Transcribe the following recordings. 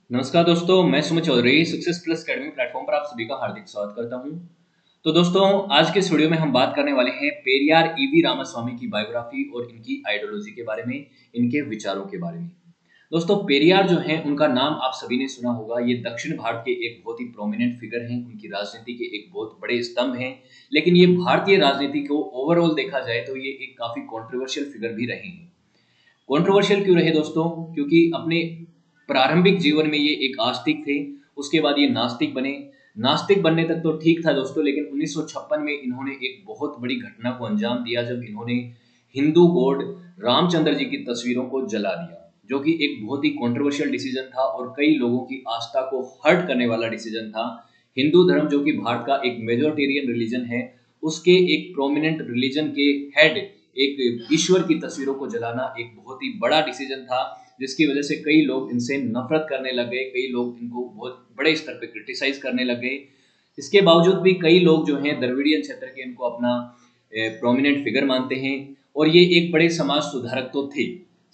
नमस्कार दोस्तों, मैं Sumit Chaudhary success plus academy platform पर आप सभी का हार्दिक स्वागत करता हूं। तो दोस्तों, आज के इस वीडियो में हम बात करने वाले हैं पेरियार ईवी रामास्वामी की बायोग्राफी और इनकी आइडियोलॉजी के बारे में, इनके विचारों के बारे में। दोस्तों, पेरियार जो हैं उनका नाम आप सभी ने सुना होगा। ये दक्षिण भारत के एक बहुत ही प्रोमिनेंट फिगर हैं, उनकी राजनीति के एक बहुत बड़े स्तंभ हैं। लेकिन ये भारतीय राजनीति को ओवरऑल देखा जाए तो ये एक काफी कॉन्ट्रोवर्शियल फिगर भी रहे हैं। कंट्रोवर्शियल क्यों रहे दोस्तों? क्योंकि अपने प्रारंभिक जीवन में ये एक आस्तिक थे, उसके बाद ये नास्तिक बने। नास्तिक बनने तक तो ठीक था दोस्तों, लेकिन 1956 में इन्होंने एक बहुत बड़ी घटना को अंजाम दिया जब इन्होंने हिंदू गॉड रामचंद्र जी की तस्वीरों को जला दिया, जो कि एक बहुत ही कंट्रोवर्शियल डिसीजन था और कई लोगों की आस्था को हर्ट करने वाला डिसीजन था। हिंदू धर्म, जो कि भारत का एक मेजोरिटेरियन रिलीजन है, उसके एक प्रोमिनेंट रिलीजन के हेड एक ईश्वर की तस्वीरों को जलाना एक बहुत ही बड़ा डिसीजन था, जिसकी वजह से कई लोग इनसे नफरत करने लग गए, कई लोग इनको बहुत बड़े स्तर पे क्रिटिसाइज करने लग गए। इसके बावजूद भी कई लोग जो हैं द्रविड़ियन क्षेत्र के इनको अपना प्रोमिनेंट फिगर मानते हैं और ये एक बड़े समाज सुधारक तो थे।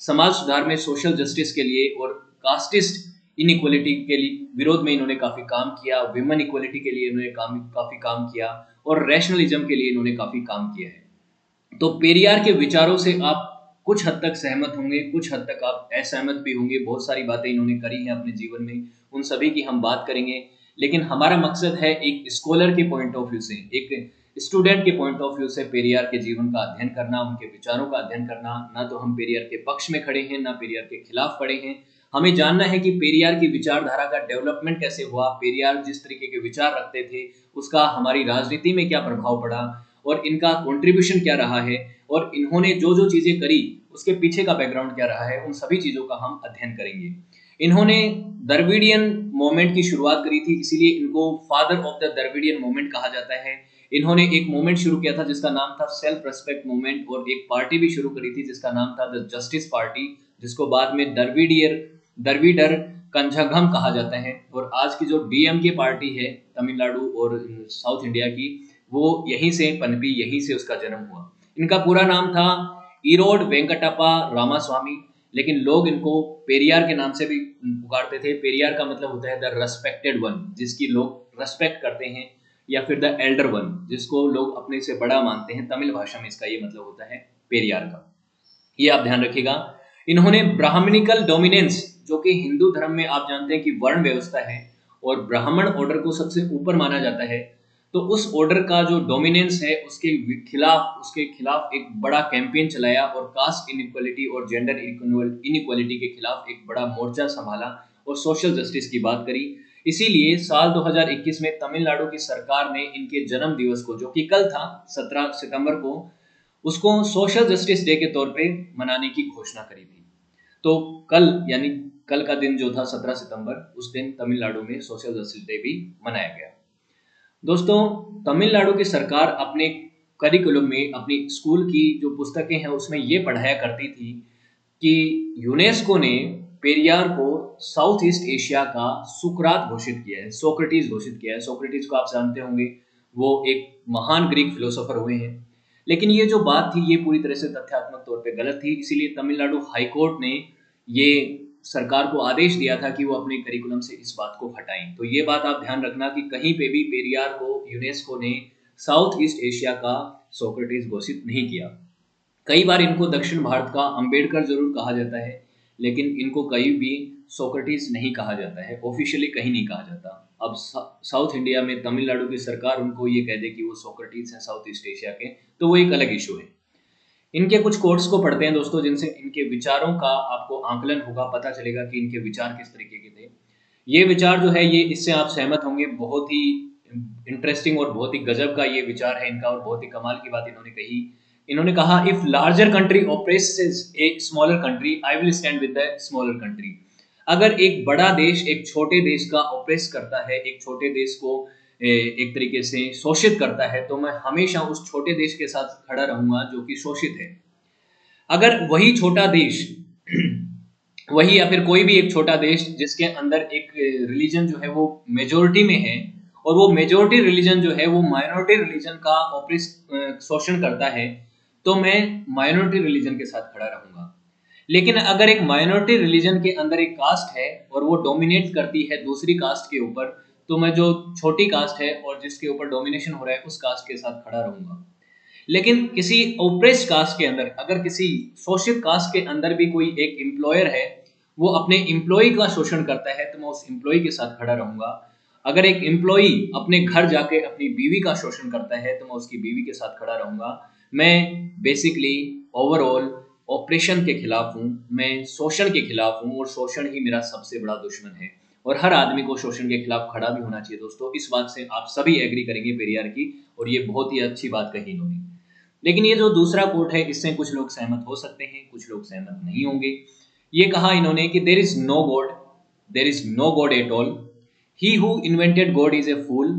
समाज सुधार में सोशल जस्टिस के लिए और कास्टिस्ट इनइक्वालिटी के लिए विरोध में इन्होंने काफी काम किया, विमेन इक्वालिटी के लिए इन्होंने काफी काम किया और रैशनलिज्म के लिए इन्होंने काफी काम किया है। तो पेरियार के विचारों से आप कुछ हद तक सहमत होंगे, कुछ हद तक आप असहमत भी होंगे। बहुत सारी बातें इन्होंने करी हैं अपने जीवन में, उन सभी की हम बात करेंगे। लेकिन हमारा मकसद है एक स्कॉलर के पॉइंट ऑफ व्यू से, एक स्टूडेंट के पॉइंट ऑफ व्यू से पेरियार के जीवन का अध्ययन करना, उनके विचारों का अध्ययन करना। ना तो हम पेरियार के पक्ष में खड़े हैं, ना पेरियार के खिलाफ खड़े हैं। हमें जानना है कि पेरियार की विचारधारा का डेवलपमेंट कैसे हुआ, पेरियार जिस तरीके के विचार रखते थे उसका हमारी राजनीति में क्या प्रभाव पड़ा और इनका कंट्रीब्यूशन क्या रहा है, और इन्होंने जो जो चीजें करी उसके पीछे का बैकग्राउंड क्या रहा है, उन सभी चीजों का हम अध्ययन करेंगे। इन्होंने द्रविडियन मूवमेंट की शुरुआत करी थी, इसीलिए इनको father of the Dravidian movement कहा जाता है। इन्होंने एक मूवमेंट शुरू किया था जिसका नाम था सेल्फ रेस्पेक्ट मूवमेंट, और एक पार्टी भी शुरू करी थी जिसका नाम था द जस्टिस पार्टी, जिसको बाद में द्रविडर कंझागम कहा जाता है। और आज की जो डीएमके पार्टी है तमिलनाडु और साउथ इंडिया की, वो यहीं से पनपी, यहीं से उसका जन्म हुआ। इनका पूरा नाम था ईरोड वेंकटप्पा रामास्वामी, लेकिन लोग इनको पेरियार के नाम से भी पुकारते थे। पेरियार का मतलब होता है द रेस्पेक्टेड वन, जिसकी लोग रेस्पेक्ट करते हैं, या फिर द एल्डर वन, जिसको लोग अपने से बड़ा मानते हैं। तमिल भाषा में इसका ये मतलब होता है पेरियार का। ये आप ध्यान रखिएगा। इन्होंने ब्राह्मणिकल डोमिनेंस, जो कि हिंदू धर्म में आप जानते हैं कि वर्ण व्यवस्था है और ब्राह्मण ऑर्डर को सबसे ऊपर माना जाता है, तो उस ऑर्डर का जो डोमिनेंस है उसके खिलाफ एक बड़ा कैंपेन चलाया और कास्ट इनइक्वालिटी और जेंडर इनइक्वालिटी के खिलाफ एक बड़ा मोर्चा संभाला और सोशल जस्टिस की बात करी। इसीलिए साल 2021 में तमिलनाडु की सरकार ने इनके जन्म दिवस को, जो कि कल था 17 सितंबर को, उसको सोशल जस्टिस डे के तौर पे मनाने की घोषणा करी थी। तो कल, यानी कल का दिन जो था 17 सितंबर, उस दिन तमिलनाडु में सोशल जस्टिस डे भी मनाया गया। दोस्तों, तमिलनाडु की सरकार अपने करिकुलम में, अपनी स्कूल की जो पुस्तकें हैं उसमें ये पढ़ाया करती थी कि यूनेस्को ने पेरियार को साउथ ईस्ट एशिया का सुकरात घोषित किया है, सोक्रेटिस घोषित किया है। सोक्रेटिस को आप जानते होंगे, वो एक महान ग्रीक फिलोसोफर हुए हैं। लेकिन ये जो बात थी ये पूरी तरह से तथ्यात्मक तौर पे गलत थी, इसीलिए तमिलनाडु हाई कोर्ट ने ये सरकार को आदेश दिया था कि वो अपने करिकुलम से इस बात को हटाएं। तो ये बात आप ध्यान रखना कि कहीं पे भी पेरियार को यूनेस्को ने साउथ ईस्ट एशिया का सोक्रेटिस घोषित नहीं किया। कई बार इनको दक्षिण भारत का अंबेडकर जरूर कहा जाता है, लेकिन इनको कहीं भी सोक्रेटिस नहीं कहा जाता है, ऑफिशियली कहीं नहीं कहा जाता। अब साउथ इंडिया में तमिलनाडु की सरकार उनको ये कह दे कि वो सोक्रेटिस हैं साउथ ईस्ट एशिया के, तो वो एक अलग इशू है। इनके कुछ कोट्स को पढ़ते हैं दोस्तों, जिनसे इनके विचारों का आपको आकलन होगा, पता चलेगा कि इनके विचार किस तरीके के थे। ये विचार जो है, ये इससे आप सहमत होंगे, बहुत ही इंटरेस्टिंग और बहुत ही गजब का ये विचार है इनका, और बहुत ही कमाल की बात इन्होंने कही। इन्होंने कहा, if larger country oppresses a smaller country, I will stand with the smaller country. अगर एक बड़ा देश एक छोटे देश का ऑपरेस करता है, एक छोटे देश को एक तरीके से शोषित करता है, तो मैं हमेशा उस छोटे देश के साथ खड़ा रहूंगा जो कि शोषित है। अगर वही छोटा देश वही या फिर कोई भी एक छोटा देश जिसके अंदर एक रिलीजन जो है वो मेजोरिटी में है, और वो मेजोरिटी रिलीजन जो है वो माइनॉरिटी रिलीजन का शोषण करता है, तो मैं माइनॉरिटी रिलीजन के साथ खड़ा रहूंगा। लेकिन अगर एक माइनॉरिटी रिलीजन के अंदर एक कास्ट है और वो डोमिनेट करती है दूसरी कास्ट के ऊपर, तो मैं जो छोटी कास्ट है और जिसके ऊपर डोमिनेशन हो रहा है उस कास्ट के साथ खड़ा रहूंगा। लेकिन किसी ओप्रेस्ड कास्ट के अंदर, अगर किसी शोषित कास्ट के अंदर भी कोई एक एम्प्लॉयर है, वो अपने एम्प्लॉय का शोषण करता है, तो मैं उस एम्प्लॉय के साथ खड़ा रहूंगा। अगर एक एम्प्लॉय अपने घर जाके अपनी बीवी का शोषण करता है, तो मैं उसकी बीवी के साथ खड़ा रहूंगा। मैं बेसिकली ओवरऑल ऑपरेशन के खिलाफ हूँ, मैं शोषण के खिलाफ हूँ, और शोषण ही मेरा सबसे बड़ा दुश्मन है। और हर आदमी को शोषण के खिलाफ खड़ा भी होना चाहिए दोस्तों। इस बात से आप सभी एग्री करेंगे पेरियार की, और ये बहुत ही अच्छी बात कही इन्होंने। लेकिन ये जो दूसरा कोट है, इससे कुछ लोग सहमत हो सकते हैं, कुछ लोग सहमत नहीं होंगे। ये कहा इन्होंने कि there is no God, there is no God at all, he who invented God is a fool,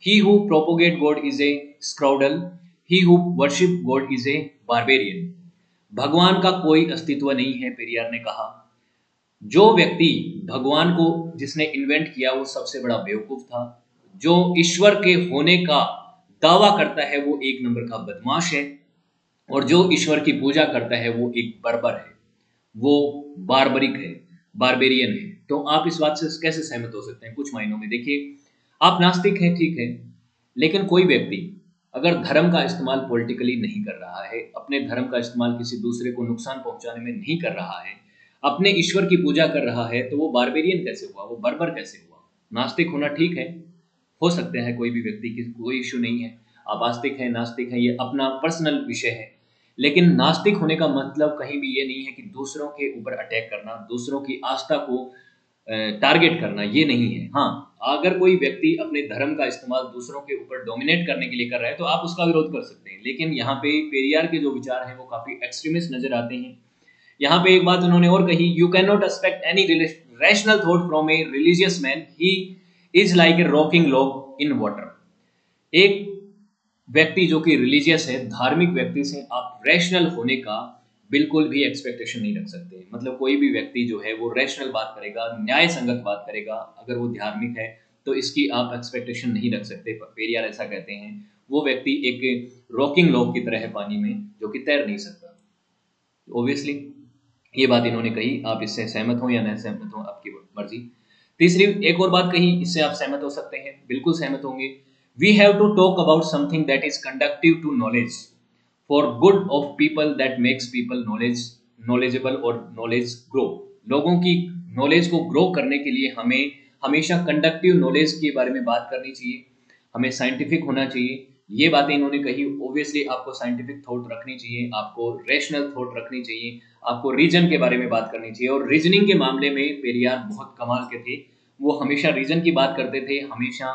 he who propagate God is a scoundrel, he who worship God is a barbarian. भगवान का कोई अस्तित्व नहीं है, पेरियार ने कहा। जो व्यक्ति भगवान को जिसने इन्वेंट किया वो सबसे बड़ा बेवकूफ था। जो ईश्वर के होने का दावा करता है वो एक नंबर का बदमाश है, और जो ईश्वर की पूजा करता है वो एक बर्बर है, वो बारबरिक है, बारबेरियन है। तो आप इस बात से कैसे सहमत हो सकते हैं? कुछ मायनों में देखिए, आप नास्तिक हैं, ठीक है, लेकिन कोई व्यक्ति अगर धर्म का इस्तेमाल पॉलिटिकली नहीं कर रहा है, अपने धर्म का इस्तेमाल किसी दूसरे को नुकसान पहुंचाने में नहीं कर रहा है, अपने ईश्वर की पूजा कर रहा है, तो वो बारबेरियन कैसे हुआ, वो बर्बर कैसे हुआ? नास्तिक होना ठीक है, हो सकते हैं कोई भी व्यक्ति की, कोई इश्यू नहीं है। आप आस्तिक हैं, नास्तिक हैं, ये अपना पर्सनल विषय है। लेकिन नास्तिक होने का मतलब कहीं भी ये नहीं है कि दूसरों के ऊपर अटैक करना, दूसरों की आस्था को टारगेट करना, ये नहीं है। हाँ, अगर कोई व्यक्ति अपने धर्म का इस्तेमाल दूसरों के ऊपर डोमिनेट करने के लिए कर रहा है, तो आप उसका विरोध कर सकते हैं। लेकिन यहाँ पे पेरियार के जो विचार हैं वो काफी एक्सट्रीमिस्ट नजर आते हैं। यहाँ पे एक बात उन्होंने और कही, you can not expect any rational thought from a religious man, he is like a rocking log in water. एक व्यक्ति जो कि रिलीजियस है, धार्मिक व्यक्ति से आप रैशनल होने का बिल्कुल भी एक्सपेक्टेशन नहीं रख सकते। मतलब कोई भी व्यक्ति जो है वो रैशनल बात करेगा, न्याय संगत बात करेगा, अगर वो धार्मिक है, तो इसकी आप एक्सपेक्टेशन नहीं रख सकते। पेरियार ऐसा कहते हैं, वो व्यक्ति एक रॉकिंग लॉग की तरह है पानी में, जो कि तैर नहीं सकता। ऑब्वियसली ये बात इन्होंने कही, आप इससे सहमत हो या नहीं सहमत हो, आपकी मर्जी। तीसरी एक और बात कही, इससे आप सहमत हो सकते हैं, बिल्कुल सहमत होंगे। We have to talk about something that is conductive to knowledge for good of people, that makes people knowledgeable और नॉलेज ग्रो। लोगों की नॉलेज को ग्रो करने के लिए हमें हमेशा कंडक्टिव नॉलेज के बारे में बात करनी चाहिए, हमें साइंटिफिक होना चाहिए। ये बातें इन्होंने कही। ऑब्वियसली आपको साइंटिफिक थॉट रखनी चाहिए, आपको रेशनल थॉट रखनी चाहिए, आपको रीजन के बारे में बात करनी चाहिए। और रीजनिंग के मामले में पेरियार बहुत कमाल के थे। वो हमेशा रीजन की बात करते थे, हमेशा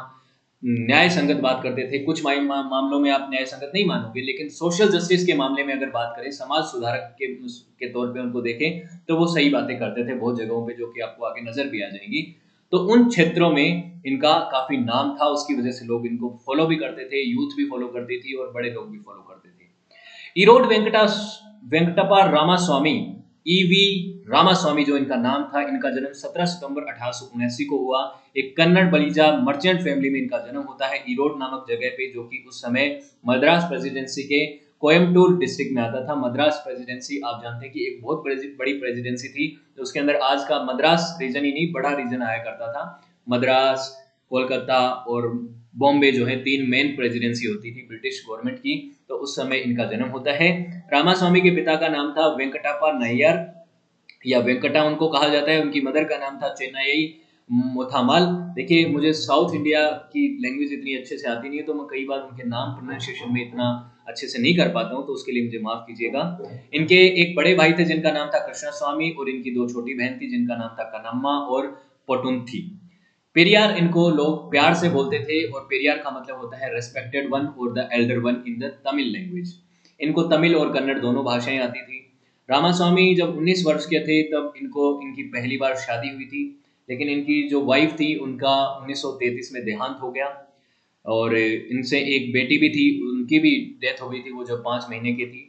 न्याय संगत बात करते थे। कुछ मामलों में आप न्याय संगत नहीं मानोगे, लेकिन सोशल जस्टिस के मामले में अगर बात करें, समाज सुधारक के तौर पे उनको देखें, तो वो सही बातें करते थे बहुत जगहों पे, जो कि आपको आगे नजर भी आ जाएंगी। तो उन क्षेत्रों में इनका काफी नाम था, उसकी वजह से लोग इनको फॉलो भी करते थे, यूथ भी फॉलो करती थी और बड़े लोग भी फॉलो करते थे। इरोड वेंकटप्पा रामास्वामी, ईवी रामास्वामी जो इनका नाम था, इनका जन्म 17 सितंबर 1879 को हुआ। एक कन्नड़ बलिजा मर्चेंट फैमिली में इनका जन्म होता है, ईरोड नामक जगह पे, जो कि उस समय मद्रास प्रेसिडेंसी के कोयम्बटूर डिस्ट्रिक्ट में आता था। मद्रास प्रेसिडेंसी आप जानते हैं कि एक बहुत बड़ी प्रेसिडेंसी थी, तो उसके अंदर आज का मद्रास रीजन ही नहीं, बड़ा रीजन आया करता था। मद्रास, कोलकाता और बॉम्बे जो है, तीन मेन प्रेसिडेंसी होती थी ब्रिटिश गवर्नमेंट की। तो उस समय इनका जन्म होता है। रामास्वामी के पिता का नाम था वेंकटप्पा नैयर, या वेंकटा उनको कहा जाता है। उनकी मदर का नाम था चेन्नई मोथामल। देखिए, मुझे साउथ इंडिया की लैंग्वेज इतनी अच्छे से आती नहीं है, तो मैं कई बार उनके नाम प्रोनाउंसिएशन में इतना अच्छे से नहीं कर पाता हूँ, तो उसके लिए मुझे माफ कीजिएगा। इनके एक बड़े भाई थे जिनका नाम था कृष्ण स्वामी, और इनकी दो छोटी बहन थी जिनका नाम था कनम्मा और पोटुंथी। पेरियार इनको लोग प्यार से बोलते थे, और पेरियार का मतलब होता है रेस्पेक्टेड वन और the Elder one in the Tamil language. इनको तमिल और कन्नड़ दोनों भाषाएं आती थी। रामास्वामी जब 19 वर्ष के थे, तब इनकी पहली बार शादी हुई थी। लेकिन इनकी जो वाइफ थी, उनका 1933 में देहांत हो गया, और इनसे एक बेटी भी थी, उनकी भी डेथ हो गई थी, वो जब 5 महीने की थी।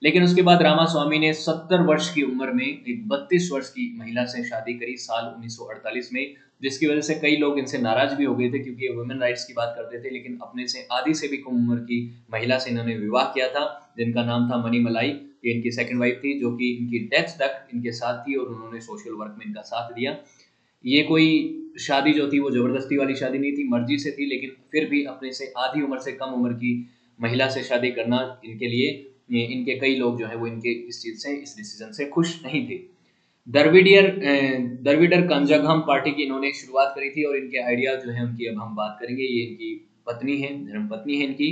लेकिन उसके बाद रामास्वामी ने 70 वर्ष की उम्र में एक 32 वर्ष की महिला से शादी करी साल 1948 में, जिसकी वजह से कई लोग इनसे नाराज भी हो गए थे, क्योंकि ये वुमेन राइट्स की बात करते थे। लेकिन अपने से आधी से भी कम उम्र की महिला से इन्होंने विवाह किया था, जिनका नाम था मणिमलाई। ये इनकी सेकंड वाइफ थी, जो कि इनकी डेथ तक इनके साथ थी और उन्होंने सोशल वर्क में इनका साथ दिया। ये कोई शादी जो थी वो ज़बरदस्ती वाली शादी नहीं थी, मर्जी से थी, लेकिन फिर भी अपने से आधी उम्र से कम उम्र की महिला से शादी करना इनके लिए, इनके कई लोग जो है वो इनके इस चीज़ से, इस डिसीजन से खुश नहीं थे। द्रविडर कंजगम पार्टी की इन्होंने शुरुआत करी थी और इनके आइडिया जो है उनकी अब हम बात करेंगे। ये इनकी पत्नी है, धर्म पत्नी है इनकी।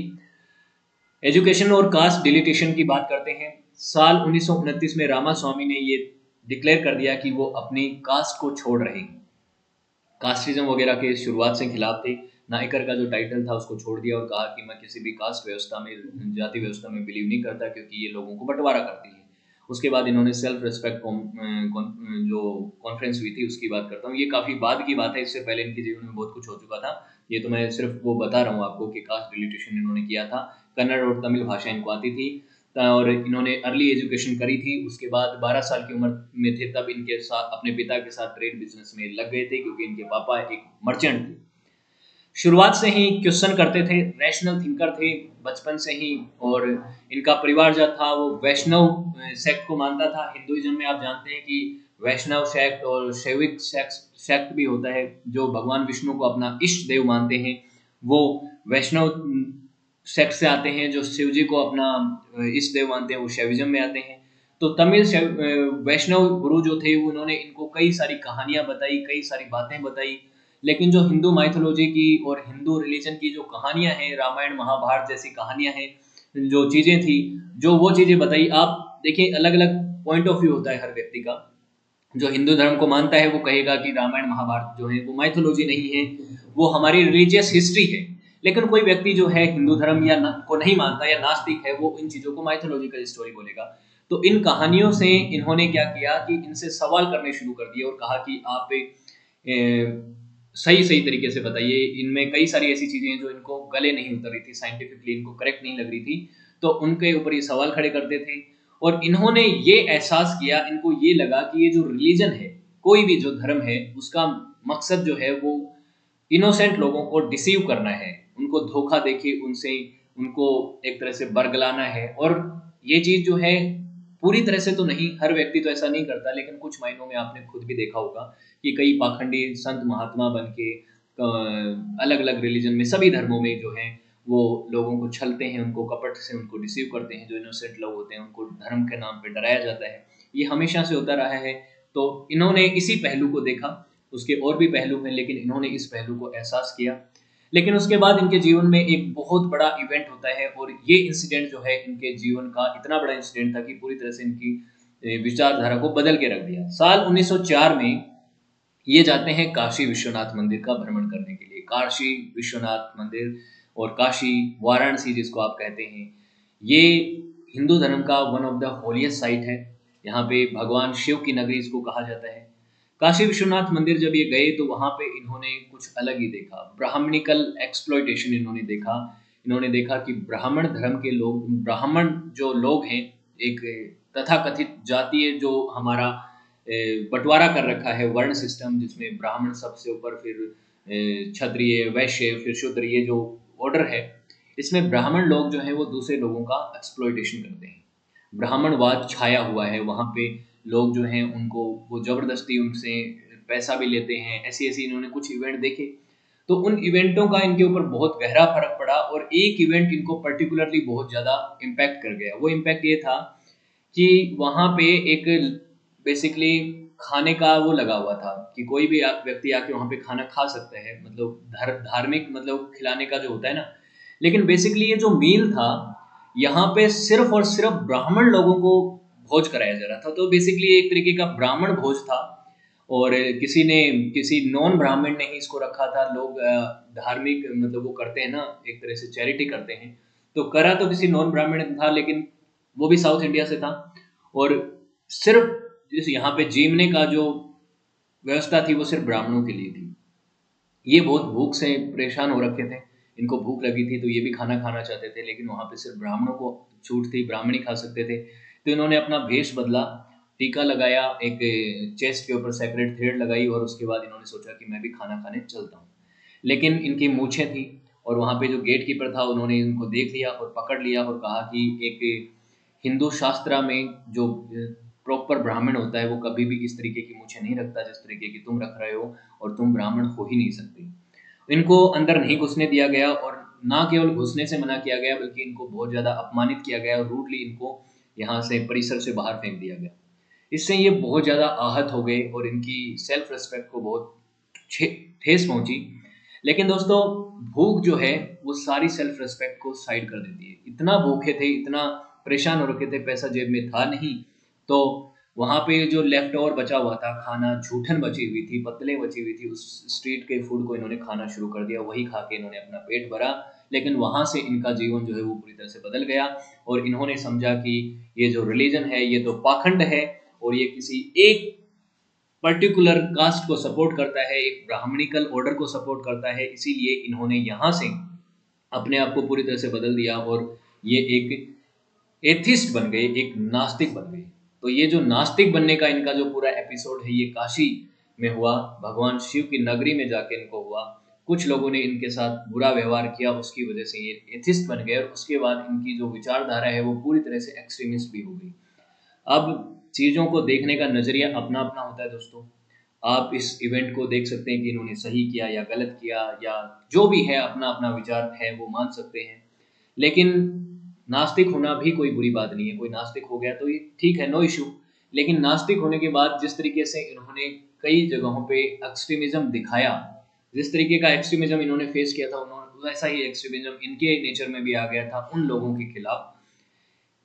एजुकेशन और कास्ट डिलीटेशन की बात करते हैं। साल 1929 में रामास्वामी ने ये डिक्लेयर कर दिया कि वो अपनी कास्ट को छोड़ रहे हैं। कास्टिज्म वगैरह के शुरुआत से खिलाफ थे। नायकर का जो टाइटल था उसको छोड़ दिया और कहा कि मैं किसी भी कास्ट व्यवस्था में, जाति व्यवस्था में बिलीव नहीं करता, क्योंकि ये लोगों को बंटवारा करती है। उसके बाद इन्होंने सेल्फ रिस्पेक्ट जो कॉन्फ्रेंस हुई थी उसकी बात करता हूँ। ये काफ़ी बाद की बात है, इससे पहले इनके जीवन में बहुत कुछ हो चुका था। ये तो मैं सिर्फ वो बता रहा हूँ आपको कि कास्ट डिलीटेशन इन्होंने किया था। कन्नड़ और तमिल भाषा इनको आती थी और इन्होंने अर्ली एजुकेशन करी थी। उसके बाद 12 साल की उम्र में थे तब इनके साथ, अपने पिता के साथ ट्रेड बिजनेस में लग गए थे, क्योंकि इनके पापा एक मर्चेंट थे। शुरुआत से ही क्वेश्चन करते थे, रैशनल थिंकर थे बचपन से ही। और इनका परिवार जो था वो वैष्णव सेक्ट को मानता था। हिंदुइज्म में आप जानते हैं कि वैष्णव सेक्ट और शैविक सेक्ट भी होता है। जो भगवान विष्णु को अपना इष्ट देव मानते हैं वो वैष्णव सेक्ट से आते हैं। जो शिव जी को अपना इष्ट देव मानते हैं वो शैविज्म में आते हैं। तो तमिल वैष्णव गुरु जो थे उन्होंने इनको कई सारी कहानियां बताई, कई सारी बातें बताई। लेकिन जो हिंदू माइथोलॉजी की और हिंदू रिलीजन की जो कहानियां हैं, रामायण महाभारत जैसी कहानियां हैं, जो चीजें थी, जो वो चीजें बताई। आप देखिए, अलग अलग पॉइंट ऑफ व्यू होता है हर व्यक्ति का। जो हिंदू धर्म को मानता है वो कहेगा कि रामायण महाभारत जो है वो माइथोलॉजी नहीं है, वो हमारी रिलीजियस हिस्ट्री है। लेकिन कोई व्यक्ति जो है हिंदू धर्म या को नहीं मानता या नास्तिक है, वो इन चीजों को माइथोलॉजिकल स्टोरी बोलेगा। तो इन कहानियों से इन्होंने क्या किया कि इनसे सवाल करने शुरू कर दिए और कहा कि आप सही सही तरीके से बताइए। इनमें कई सारी ऐसी चीजें हैं जो इनको गले नहीं उतर रही थी, साइंटिफिकली इनको करेक्ट नहीं लग रही थी, तो उनके ऊपर ये सवाल खड़े करते थे। और इन्होंने ये एहसास किया, इनको ये लगा कि ये जो रिलीजन है, कोई भी जो धर्म है, उसका मकसद जो है वो इनोसेंट लोगों को डिसीव करना है, उनको धोखा देके उनसे उनको एक तरह से बरगलाना है। और ये चीज जो है पूरी तरह से तो नहीं, हर व्यक्ति तो ऐसा नहीं करता, लेकिन कुछ मायनों में आपने खुद भी देखा होगा कि कई पाखंडी संत महात्मा बन के अलग अलग रिलीजन में, सभी धर्मों में जो है वो लोगों को छलते हैं, उनको कपट से उनको डिसीव करते हैं। जो इनोसेंट लोग होते हैं उनको धर्म के नाम पे डराया जाता है। ये हमेशा से होता रहा है। तो इन्होंने इसी पहलू को देखा, उसके और भी पहलू हैं, लेकिन इन्होंने इस पहलू को एहसास किया। लेकिन उसके बाद इनके जीवन में एक बहुत बड़ा इवेंट होता है और ये इंसिडेंट जो है इनके जीवन का इतना बड़ा इंसिडेंट था कि पूरी तरह से इनकी विचारधारा को बदल के रख दिया। साल 1904 में ये जाते हैं काशी विश्वनाथ मंदिर का भ्रमण करने के लिए। काशी विश्वनाथ मंदिर और काशी वाराणसी जिसको आप कहते हैं, ये हिंदू धर्म का one of the holiest site है। यहाँ पे भगवान शिव की नगरी इसको कहा जाता है। काशी विश्वनाथ मंदिर जब ये गए तो वहाँ पे इन्होंने कुछ अलग ही देखा, ब्राह्मणिकल एक्सप्लॉयटेशन इन्होंने देखा। इन्होंने देखा कि ब्राह्मण धर्म के लोग, ब्राह्मण जो लोग हैं, एक तथाकथित जातीय जो हमारा बंटवारा कर रखा है वर्ण सिस्टम, जिसमें ब्राह्मण सबसे ऊपर, फिर क्षत्रिय, वैश्य, फिर शूद्र, ये जो ऑर्डर है, इसमें ब्राह्मण लोग जो है वो दूसरे लोगों का एक्सप्लॉयटेशन करते हैं। ब्राह्मणवाद छाया हुआ है वहाँ पे। लोग जो हैं उनको वो जबरदस्ती उनसे पैसा भी लेते हैं। ऐसी ऐसी इन्होंने कुछ इवेंट देखे। तो उन इवेंटों का इनके ऊपर बहुत गहरा फर्क पड़ा और एक इवेंट इनको पर्टिकुलरली बहुत ज़्यादा इम्पैक्ट कर गया। वो इम्पैक्ट ये था कि वहाँ पे एक बेसिकली खाने का वो लगा हुआ था कि कोई भी व्यक्ति आके वहाँ पे खाना खा सकता है, मतलब धार्मिक, मतलब खिलाने का जो होता है ना। लेकिन बेसिकली ये जो मील था, यहाँ पे सिर्फ और सिर्फ ब्राह्मण लोगों को भोज कराया जा रहा था। तो बेसिकली एक तरीके का ब्राह्मण भोज था और किसी नॉन ब्राह्मण ने ही इसको रखा था। लोग धार्मिक, मतलब वो करते हैं ना, एक तरह से चैरिटी करते हैं, तो करा तो किसी नॉन ब्राह्मण था, लेकिन वो भी साउथ इंडिया से था। और सिर्फ जिस यहाँ पे जीवने का जो व्यवस्था थी वो सिर्फ ब्राह्मणों के लिए थी। ये बहुत भूख से परेशान हो रखे थे, इनको भूख लगी थी, तो ये भी खाना खाना चाहते थे, लेकिन वहाँ पे सिर्फ ब्राह्मणों को छूट थी, ब्राह्मण ही खा सकते थे। तो इन्होंने अपना भेष बदला, टीका लगाया, एक चेस्ट के ऊपर सेपरेट थ्रेड लगाई और उसके बाद इन्होंने सोचा कि मैं भी खाना खाने चलता हूँ। लेकिन इनकी मूछें थी और वहाँ पे जो गेट कीपर था उन्होंने इनको देख लिया और पकड़ लिया और कहा कि एक हिंदू शास्त्रा में जो प्रॉपर ब्राह्मण होता है वो कभी भी इस तरीके की मूछें नहीं रखता जिस तरीके की तुम रख रहे हो, और तुम ब्राह्मण हो ही नहीं सकते। इनको अंदर नहीं घुसने दिया गया, और ना केवल घुसने से मना किया गया बल्कि इनको बहुत ज़्यादा अपमानित किया गया और रूडली इनको यहाँ से परिसर से बाहर फेंक दिया गया। इससे ये बहुत ज़्यादा आहत हो गए और इनकी सेल्फ रिस्पेक्ट को बहुत ठेस पहुंची। लेकिन दोस्तों, भूख जो है वो सारी सेल्फ रिस्पेक्ट को साइड कर देती है। इतना भूखे थे, इतना परेशान हो रखे थे, पैसा जेब में था नहीं, तो वहां पे जो लेफ्ट ओवर बचा हुआ था खाना, जूठन बची हुई थी, पतले बची हुई थी, उस स्ट्रीट के फूड को इन्होंने खाना शुरू कर दिया। वही खा के इन्होंने अपना पेट भरा। लेकिन वहां से इनका जीवन जो है वो पूरी तरह से बदल गया, और इन्होंने समझा कि ये जो रिलीजन है ये तो पाखंड है, और ये किसी एक पर्टिकुलर कास्ट को सपोर्ट करता है, एक ब्राह्मणिकल ऑर्डर को सपोर्ट करता है। इसीलिए इन्होंने यहाँ से अपने आप को पूरी तरह से बदल दिया, और ये एक एथिस्ट बन गए, एक नास्तिक बन गए। तो ये जो नास्तिक बनने का इनका जो पूरा एपिसोड है ये काशी में हुआ, भगवान शिव की नगरी में जाके इनको हुआ। कुछ लोगों ने इनके साथ बुरा व्यवहार किया, उसकी वजह से ये एथिस्ट बन गए, और उसके बाद इनकी जो विचारधारा है वो पूरी तरह से एक्सट्रीमिस्ट भी हो गई। अब चीज़ों को देखने का नज़रिया अपना अपना होता है दोस्तों। आप इस इवेंट को देख सकते हैं कि इन्होंने सही किया या गलत किया, या जो भी है अपना अपना विचार है वो मान सकते हैं। लेकिन नास्तिक होना भी कोई बुरी बात नहीं है। कोई नास्तिक हो गया तो ये ठीक है, नो इशू। लेकिन नास्तिक होने के बाद जिस तरीके से इन्होंने कई जगहों पे एक्सट्रीमिज्म दिखाया, जिस तरीके का एक्सट्रीमिज्म इन्होंने फेस किया था, उन्होंने वैसा ही एक्सट्रीमिज्म इनके नेचर में भी आ गया था उन लोगों के खिलाफ।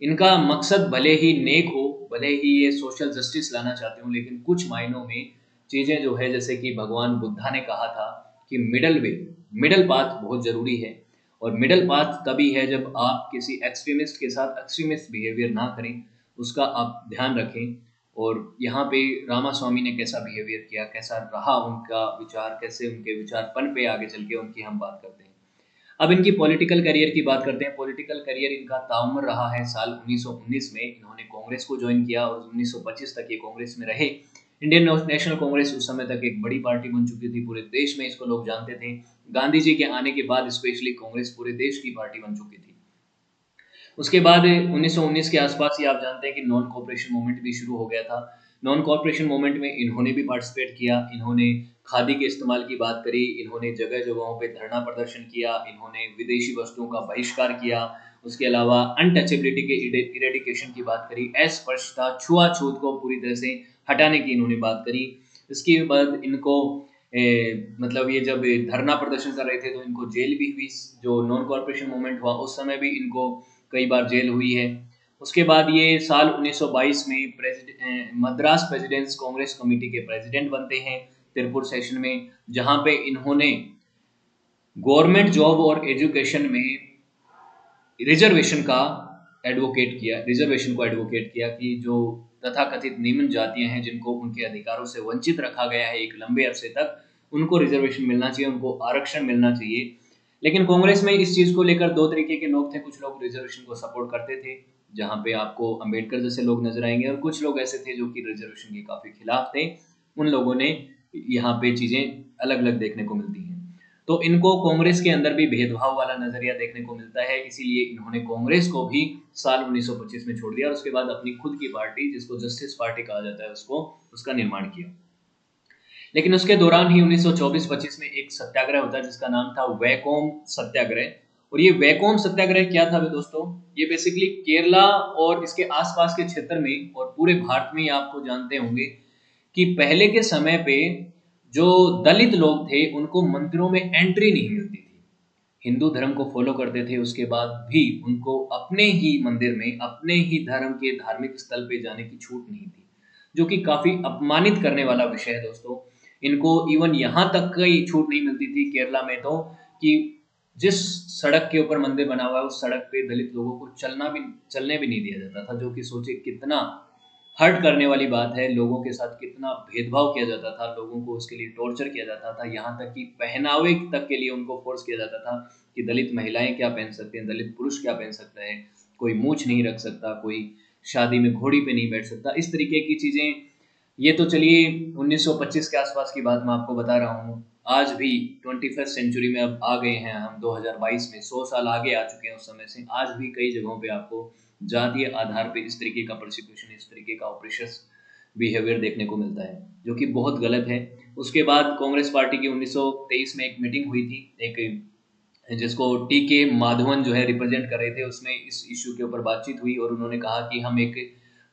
इनका मकसद भले ही नेक हो, भले ही ये सोशल जस्टिस लाना चाहते हो, लेकिन कुछ मायनों में चीज़ें जो है, जैसे कि भगवान बुद्धा ने कहा था कि मिडल वे, मिडल पाथ बहुत ज़रूरी है। और मिडल पाथ तभी है जब आप किसी एक्सट्रीमिस्ट के साथ एक्सट्रीमिस्ट बिहेवियर ना करें, उसका आप ध्यान रखें। और यहाँ पे रामा स्वामी ने कैसा बिहेवियर किया, कैसा रहा उनका विचार, कैसे उनके विचार पन पे आगे चल के उनकी हम बात करते हैं। अब इनकी पॉलिटिकल करियर की बात करते हैं। पॉलिटिकल करियर इनका ताउम्र रहा है। साल 1919 में इन्होंने कांग्रेस को ज्वाइन किया, और 1925 तक ये कांग्रेस में रहे। इंडियन नेशनल कांग्रेस उस समय तक एक बड़ी पार्टी बन चुकी थी, पूरे देश में इसको लोग जानते थे। गांधी जी के आने के बाद स्पेशली कांग्रेस पूरे देश की पार्टी बन चुकी थी। उसके बाद 1919 के आसपास ही आप जानते हैं कि नॉन कॉपरेशन मूवमेंट भी शुरू हो गया था। नॉन कॉपरेशन मूवमेंट में इन्होंने भी पार्टिसिपेट किया। इन्होंने खादी के इस्तेमाल की बात करी, इन्होंने जगह जगहों पे धरना प्रदर्शन किया, इन्होंने विदेशी वस्तुओं का बहिष्कार किया। उसके अलावा अनटचेबिलिटी के इरेडिकेशन की बात करी, अस्पृश्यता, छुआछूत को पूरी तरह से हटाने की इन्होंने बात करी। इसके बाद इनको मतलब ये जब धरना प्रदर्शन कर रहे थे तो इनको जेल भी हुई। जो नॉन कॉरपोरेशन मूवमेंट हुआ उस समय भी इनको कई बार जेल हुई है। उसके बाद ये साल 1922 में मद्रास प्रेसिडेंट्स कांग्रेस कमेटी के प्रेसिडेंट बनते हैं तिरुपुर सेशन में, जहां पे इन्होंने गवर्नमेंट जॉब और एजुकेशन में रिजर्वेशन का एडवोकेट किया, रिजर्वेशन को एडवोकेट किया कि जो तथाकथित निम्न जातियां हैं जिनको उनके अधिकारों से वंचित रखा गया है एक लंबे अरसे तक, उनको रिजर्वेशन मिलना चाहिए, उनको आरक्षण मिलना चाहिए। लेकिन कांग्रेस में इस चीज को लेकर दो तरीके के लोग थे। कुछ लोग रिजर्वेशन को सपोर्ट करते थे, जहां पे आपको अंबेडकर जैसे लोग नजर आएंगे, और कुछ लोग ऐसे थे जो कि रिजर्वेशन के काफी खिलाफ थे। उन लोगों ने यहाँ पे चीजें अलग अलग देखने को मिलती हैं। तो इनको कांग्रेस के अंदर भी भेदभाव वाला नजरिया देखने को मिलता है, इसीलिए इन्होंने कांग्रेस को भी साल 1925 में छोड़ दिया, और उसके बाद अपनी खुद की पार्टी, जिसको जस्टिस पार्टी कहा जाता है, उसका निर्माण किया। लेकिन उसके दौरान ही 1924-25 में एक सत्याग्रह होता है जिसका नाम था वैकोम सत्याग्रह। और ये वैकोम सत्याग्रह क्या था दोस्तों? ये बेसिकली केरला और इसके आसपास के क्षेत्र में और पूरे भारत में आपको जानते होंगे कि पहले के समय पे जो दलित लोग थे उनको मंदिरों में एंट्री नहीं मिलती थी। हिंदू धर्म को फॉलो करते थे, उसके बाद भी उनको अपने ही मंदिर में, अपने ही धर्म के धार्मिक स्थल पे जाने की छूट नहीं थी, जो कि काफी अपमानित करने वाला विषय है दोस्तों। इनको इवन यहाँ तक की छूट नहीं मिलती थी केरला में तो, कि जिस सड़क के ऊपर मंदिर बना हुआ है उस सड़क पे दलित लोगों को चलने भी नहीं दिया जाता था, जो कि सोचे कितना हर्ट करने वाली बात है। लोगों के साथ कितना भेदभाव किया जाता था, लोगों को उसके लिए टॉर्चर किया जाता था, यहाँ तक कि पहनावे तक के लिए उनको फोर्स किया जाता था कि दलित महिलाएं क्या पहन सकते हैं, दलित पुरुष क्या पहन सकता है, कोई मूछ नहीं रख सकता, कोई शादी में घोड़ी पे नहीं बैठ सकता, इस तरीके की चीजें। ये तो चलिए 1925 के आसपास की बात मैं आपको बता रहा हूँ। आज भी 21st सेंचुरी में अब आ गए हैं हम, 2022 में 100 साल आगे आ चुके हैं उस समय से। आज भी कई जगहों पे आपको जातीय आधार पे इस तरीके का प्रोसिक्यूशन, इस तरीके का ऑपरेशंस बिहेवियर देखने को मिलता है, जो कि बहुत गलत है। उसके बाद कांग्रेस पार्टी की 1923 में एक मीटिंग हुई थी, एक जिसको टी के माधवन जो है रिप्रेजेंट कर रहे थे, उसमें इस इश्यू के ऊपर बातचीत हुई और उन्होंने कहा कि हम एक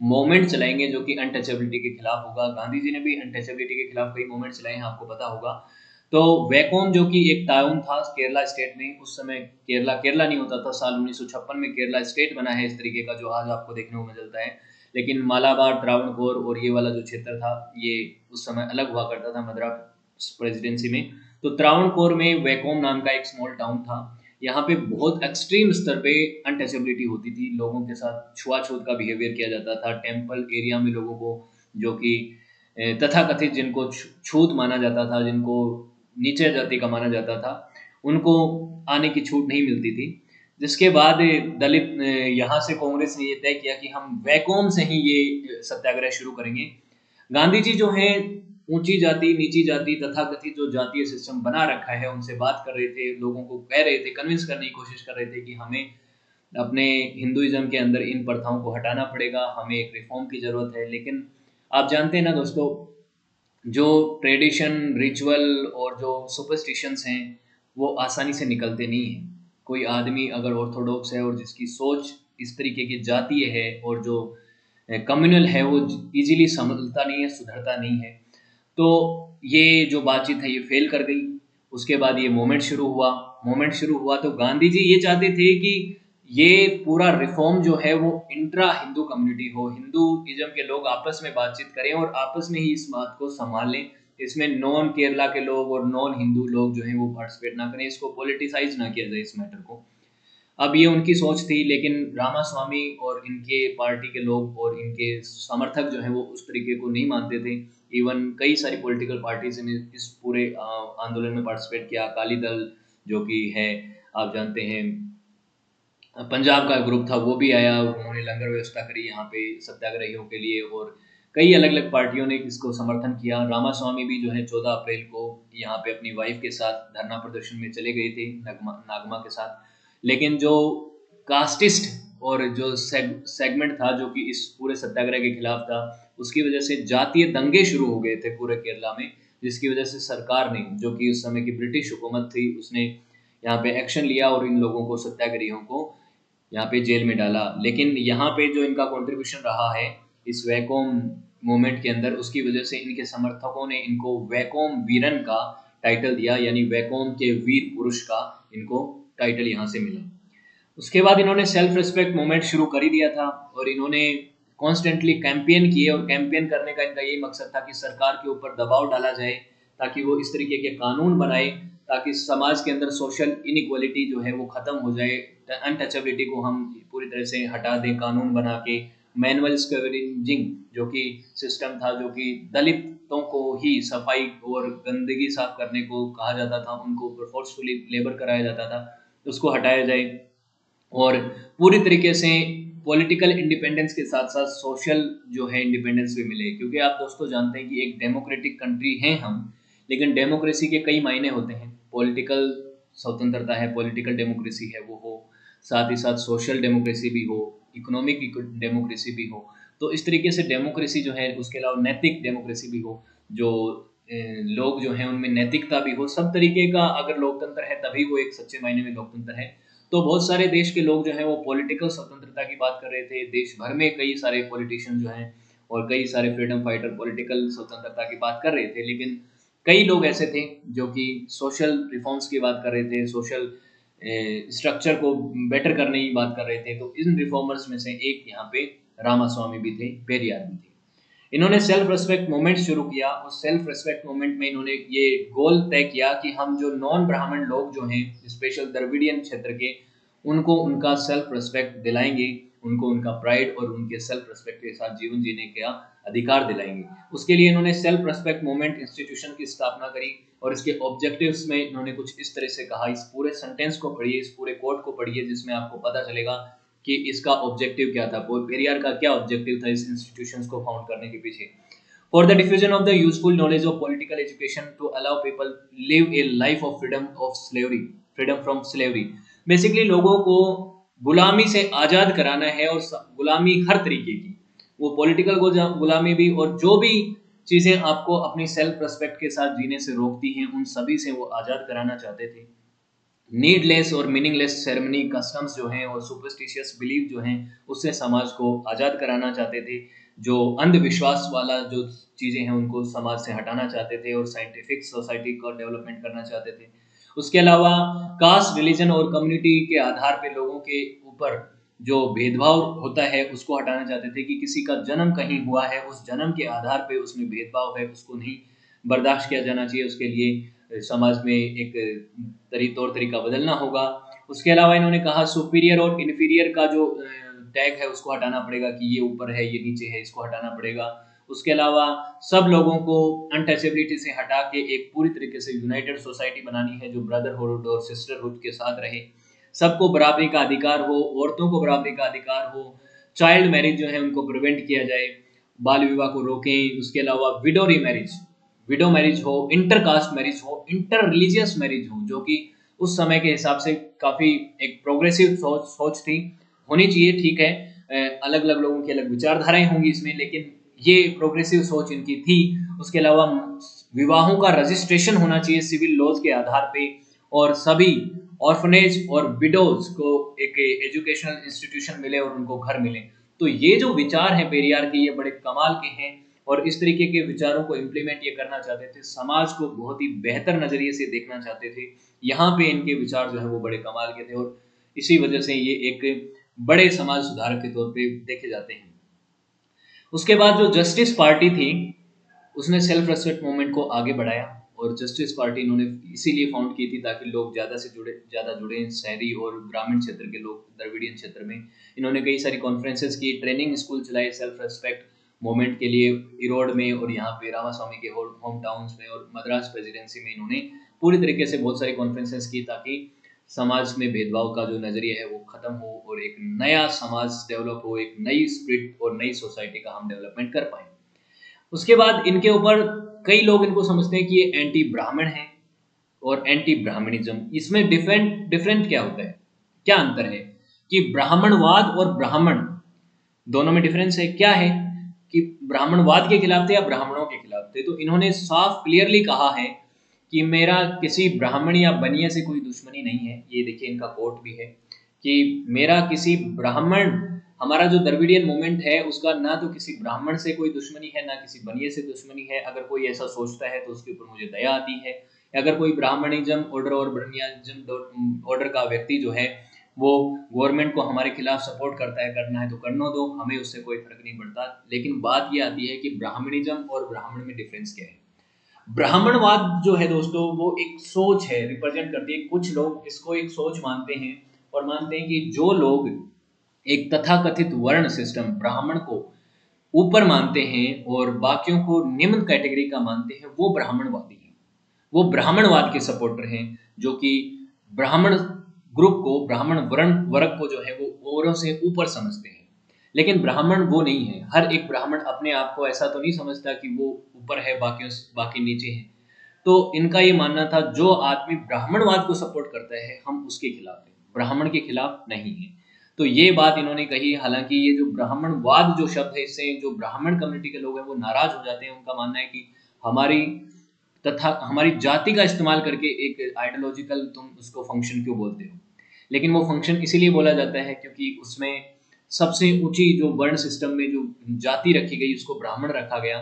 मूवमेंट चलाएंगे जो कि अनटचेबिलिटी के खिलाफ होगा। गांधी जी ने भी अनटचेबिलिटी के खिलाफ कई मूवमेंट चलाए हैं, आपको पता होगा। तो वैकोम जो कि एक टाउन था केरला स्टेट में, उस समय केरला केरला नहीं होता था, साल 1956 में केरला स्टेट बना है इस तरीके का, जो आज आपको देखने को मिलता है। लेकिन मालाबार, त्रावणकोर और ये वाला जो क्षेत्र था, ये उस समय अलग हुआ करता था मद्रास प्रेसिडेंसी में। तो त्रावणकोर में वैकोम नाम का एक स्मॉल टाउन था। यहाँ पे बहुत एक्सट्रीम स्तर पे अनटचेबिलिटी होती थी, लोगों के साथ छुआछूत का बिहेवियर किया जाता था। टेम्पल एरिया में लोगों को, जो कि तथाकथित जिनको छूत माना जाता था, जिनको नीचे जाति का माना जाता था, उनको आने की छूट नहीं मिलती थी। जिसके बाद दलित यहाँ से कांग्रेस ने ये तय किया कि हम वैकोम से ही ये सत्याग्रह शुरू करेंगे। गांधी जी जो हैं ऊंची जाति, नीची जाति, तथाकथित जो जातीय सिस्टम बना रखा है उनसे बात कर रहे थे, लोगों को कह रहे थे, कन्विंस करने की कोशिश कर रहे थे कि हमें अपने हिंदुइज्म के अंदर इन प्रथाओं को हटाना पड़ेगा, हमें एक रिफॉर्म की जरूरत है। लेकिन आप जानते हैं ना दोस्तों, जो ट्रेडिशन, रिचुअल और जो सुपरस्टिशंस हैं वो आसानी से निकलते नहीं हैं। कोई आदमी अगर ऑर्थोडॉक्स है और जिसकी सोच इस तरीके की जातीय है और जो कम्युनल है, वो इजीली संभलता नहीं है, सुधरता नहीं है। तो ये जो बातचीत है ये फेल कर गई। उसके बाद ये मूवमेंट शुरू हुआ तो गांधी जी ये चाहते थे कि ये पूरा रिफॉर्म जो है वो इंट्रा हिंदू कम्युनिटी हो, हिंदुइज्म के लोग आपस में बातचीत करें और आपस में ही इस बात को संभाल लें। इसमें नॉन केरला के लोग और नॉन हिंदू लोग जो हैं वो पार्टिसिपेट ना करें, इसको पॉलिटिसाइज ना किया जाए इस मैटर को। अब ये उनकी सोच थी, लेकिन रामास्वामी और इनके पार्टी के लोग और इनके समर्थक जो हैं वो उस तरीके को नहीं मानते थे। इवन कई सारी पॉलिटिकल पार्टीज ने इस पूरे आंदोलन में पार्टिसिपेट किया। अकाली दल जो कि है, आप जानते हैं, पंजाब का ग्रुप था, वो भी आया, उन्होंने लंगर व्यवस्था करी यहाँ पे सत्याग्रहियों के लिए, और कई अलग अलग पार्टियों ने इसको समर्थन किया। रामास्वामी भी जो है 14 अप्रैल को यहाँ पे अपनी वाइफ के साथ धरना प्रदर्शन में चले गए थे, नागमा के साथ। लेकिन जो कास्टिस्ट और जो सेगमेंट था जो कि इस पूरे सत्याग्रह के खिलाफ था, उसकी वजह से जातीय दंगे शुरू हो गए थे पूरे केरला में, जिसकी वजह से सरकार ने, जो कि उस समय की ब्रिटिश हुकूमत थी, उसने यहाँ पे एक्शन लिया और इन लोगों को, सत्याग्रहियों को, यहाँ पे जेल में डाला। लेकिन यहाँ पे जो इनका कंट्रीब्यूशन रहा है इस वैकोम मूवमेंट के अंदर, उसकी वजह से इनके समर्थकों ने इनको वैकोम वीरन का टाइटल दिया, यानी वैकोम के वीर पुरुष का इनको टाइटल यहाँ से मिला। उसके बाद इन्होंने सेल्फ रिस्पेक्ट मूवमेंट शुरू कर ही दिया था और इन्होंने कॉन्स्टेंटली कैंपेन किए, और कैंपेन करने का इनका यही मकसद था कि सरकार के ऊपर दबाव डाला जाए ताकि वो इस तरीके के कानून बनाए ताकि समाज के अंदर सोशल इनइक्वालिटी जो है वो खत्म हो जाए, अनटचेबिलिटी को हम पूरी तरह से हटा दें कानून बना के। मैनुअल स्कैवेंजिंग जो कि सिस्टम था, जो कि दलितों को ही सफाई और गंदगी साफ करने को कहा जाता था, उनको फोर्सफुली लेबर कराया जाता था, उसको हटाया जाए। और पूरी तरीके से पॉलिटिकल इंडिपेंडेंस के साथ साथ सोशल जो है इंडिपेंडेंस भी मिले, क्योंकि आप दोस्तों जानते हैं कि एक डेमोक्रेटिक कंट्री हैं हम, लेकिन डेमोक्रेसी के कई मायने होते हैं। पॉलिटिकल स्वतंत्रता है, पॉलिटिकल डेमोक्रेसी है वो हो, साथ ही साथ सोशल डेमोक्रेसी भी हो, इकोनॉमिक डेमोक्रेसी भी हो। तो इस तरीके से डेमोक्रेसी जो है, उसके अलावा नैतिक डेमोक्रेसी भी हो, जो लोग जो हैं उनमें नैतिकता भी हो, सब तरीके का अगर लोकतंत्र है तभी वो एक सच्चे मायने में लोकतंत्र है। तो बहुत सारे देश के लोग जो हैं वो पॉलिटिकल स्वतंत्रता की बात कर रहे थे। देश भर में कई सारे पॉलिटिशियन जो हैं और कई सारे फ्रीडम फाइटर पॉलिटिकल स्वतंत्रता की बात कर रहे थे, लेकिन कई लोग ऐसे थे जो कि सोशल रिफॉर्म्स की बात कर रहे थे, सोशल स्ट्रक्चर को बेटर करने की बात कर रहे थे। तो इन रिफॉर्मर्स में से एक यहाँ पे रामास्वामी भी थे, पेरियार भी थे। इन्होंने सेल्फ रेस्पेक्ट मूवमेंट शुरू किया। उस सेल्फ रेस्पेक्ट मूवमेंट में इन्होंने ये गोल तय किया कि हम जो नॉन ब्राह्मण लोग जो हैं, स्पेशल द्रविडियन क्षेत्र के, उनको उनका सेल्फ रेस्पेक्ट दिलाएंगे, उनको उनका प्राइड और उनके सेल्फ रेस्पेक्ट के साथ जीवन जीने का अधिकार दिलाएंगे। उसके लिए इन्होंने सेल्फ रेस्पेक्ट मूवमेंट इंस्टीट्यूशन की स्थापना करी और इसके ऑब्जेक्टिव्स में इन्होंने कुछ इस तरह से कहा। इस पूरे सेंटेंस को पढ़िए, इस पूरे कोट को पढ़िए, जिसमें आपको पता चलेगा कि इसका ऑब्जेक्टिव क्या था, पेरियार का क्या ऑब्जेक्टिव था इस इंस्टीट्यूशंस को फाउंड करने के पीछे। For the diffusion of the useful knowledge of political education to allow people live a life of freedom of slavery, freedom from slavery. Basically लोगों को गुलामी से आजाद कराना है, और गुलामी हर तरीके की, वो पॉलिटिकल गुलामी भी, और जो भी चीजें आपको अपनी सेल्फ रेस्पेक्ट के साथ जीने से रोकती हैं उन सभी से वो आजाद कराना चाहते थे। नीडलेस और मीनिंगलेस सेरेमनी कस्टम्स जो हैं और सुपरस्टिशियस बिलीफ जो हैं उससे समाज को आज़ाद कराना चाहते थे। जो अंधविश्वास वाला जो चीज़ें हैं उनको समाज से हटाना चाहते थे और साइंटिफिक सोसाइटी का डेवलपमेंट करना चाहते थे। उसके अलावा कास्ट, रिलीजन और कम्युनिटी के आधार पे लोगों के ऊपर जो भेदभाव होता है उसको हटाना चाहते थे, कि किसी का जन्म कहीं हुआ है, उस जन्म के आधार पे उसमें भेदभाव है, उसको नहीं बर्दाश्त किया जाना चाहिए। उसके लिए समाज में एक तौर तरीका बदलना होगा। उसके अलावा इन्होंने कहा सुपीरियर और इन्फीरियर का जो टैग है उसको हटाना पड़ेगा, कि ये ऊपर है ये नीचे है, इसको हटाना पड़ेगा। उसके अलावा सब लोगों को अनटचेबिलिटी से हटा के एक पूरी तरीके से यूनाइटेड सोसाइटी बनानी है जो ब्रदरहुड और सिस्टरहुड के साथ रहे। सबको बराबरी का अधिकार हो, औरतों को बराबरी का अधिकार हो, चाइल्ड मैरिज जो है उनको प्रिवेंट किया जाए, बाल विवाह को रोकें। उसके अलावा विडो मैरिज हो, इंटर कास्ट मैरिज हो, इंटर रिलीजियस मैरिज हो, जो कि उस समय के हिसाब से काफी एक प्रोग्रेसिव सोच थी, होनी चाहिए। ठीक है, अलग अलग लोगों की अलग विचारधाराएं होंगी इसमें, लेकिन ये प्रोग्रेसिव सोच इनकी थी। उसके अलावा विवाहों का रजिस्ट्रेशन होना चाहिए सिविल लॉज के आधार पे, और सभी ऑर्फनेज और विडोज को एक एजुकेशनल इंस्टीट्यूशन मिले और उनको घर मिले। तो ये जो विचार हैं पेरियार के, ये बड़े कमाल के हैं, और इस तरीके के विचारों को इम्प्लीमेंट ये करना चाहते थे, समाज को बहुत ही बेहतर नजरिए से देखना चाहते थे। यहाँ पे इनके विचार जो है वो बड़े कमाल के थे, और इसी वजह से ये एक बड़े समाज सुधारक के तौर पे देखे जाते हैं। उसके बाद जो जस्टिस पार्टी थी उसने सेल्फ रेस्पेक्ट मूवमेंट को आगे बढ़ाया, और जस्टिस पार्टी इन्होंने इसीलिए फाउंड की थी ताकि लोग ज़्यादा जुड़े, शहरी और ग्रामीण क्षेत्र के लोग द्रविडियन क्षेत्र में। इन्होंने कई सारी कॉन्फ्रेंसेस की, ट्रेनिंग स्कूल चलाए सेल्फ रेस्पेक्ट मूवमेंट के लिए इरोड में, और यहाँ पे रामास्वामी के होम टाउन्स में, और मद्रास प्रेसिडेंसी में इन्होंने पूरी तरीके से बहुत सारी कॉन्फ्रेंसेस की ताकि समाज में भेदभाव का जो नजरिया है वो खत्म हो और एक नया समाज डेवलप हो, एक नई स्पिरिट और नई सोसाइटी का हम डेवलपमेंट कर पाए। उसके बाद इनके ऊपर कई लोग इनको समझते हैं कि ये एंटी ब्राह्मण है और एंटी ब्राह्मणिज्म। इसमें डिफरेंट डिफरेंट क्या होता है, क्या अंतर है, कि ब्राह्मणवाद और ब्राह्मण दोनों में डिफरेंस है। क्या है कि ब्राह्मणवाद के खिलाफ थे या ब्राह्मणों के खिलाफ थे। तो इन्होंने साफ क्लियरली कहा है कि मेरा किसी ब्राह्मण या बनिया से कोई दुश्मनी नहीं है। ये देखिए इनका कोट भी है कि मेरा किसी ब्राह्मण, हमारा जो द्रविडियन मूवमेंट है उसका ना तो किसी ब्राह्मण से कोई दुश्मनी है ना किसी बनिए से दुश्मनी है। अगर कोई ऐसा सोचता है तो उसके ऊपर मुझे दया आती है। अगर कोई ब्राह्मणिज्म ऑर्डर और बनियाज्म ऑर्डर का व्यक्ति जो है वो गवर्नमेंट को हमारे खिलाफ सपोर्ट करता है, करना है तो करने दो, हमें उससे कोई फर्क नहीं पड़ता। लेकिन बात ये आती है कि ब्राह्मणिज्म और ब्राह्मण में डिफरेंस क्या है। ब्राह्मणवाद जो है दोस्तों वो एक सोच है, रिप्रेजेंट करती है। कुछ लोग इसको एक सोच मानते हैं और मानते हैं कि जो लोग एक तथाकथित वर्ण सिस्टम ब्राह्मण को ऊपर मानते हैं और बाकियों को निम्न कैटेगरी का मानते हैं वो ब्राह्मणवादी हैं, वो ब्राह्मणवाद के सपोर्टर हैं, जो कि ब्राह्मण ग्रुप को, ब्राह्मण वर्ग को जो है वो औरों से ऊपर समझते हैं। लेकिन ब्राह्मण वो नहीं है। हर एक ब्राह्मण अपने आप को ऐसा तो नहीं समझता कि वो ऊपर है बाकी नीचे है। तो इनका ये मानना था जो आदमी ब्राह्मणवाद को सपोर्ट करता है हम उसके खिलाफ हैं, ब्राह्मण के खिलाफ नहीं है। तो ये बात इन्होंने कही। हालांकि ये जो ब्राह्मणवाद जो शब्द है इससे जो ब्राह्मण कम्युनिटी के लोग हैं वो नाराज हो जाते हैं। उनका मानना है कि हमारी हमारी जाति का इस्तेमाल करके एक आइडियोलॉजिकल तुम उसको फंक्शन क्यों बोलते हो। लेकिन वो फंक्शन इसीलिए बोला जाता है क्योंकि उसमें सबसे ऊंची जो वर्ण सिस्टम में जो जाति रखी गई उसको ब्राह्मण रखा गया,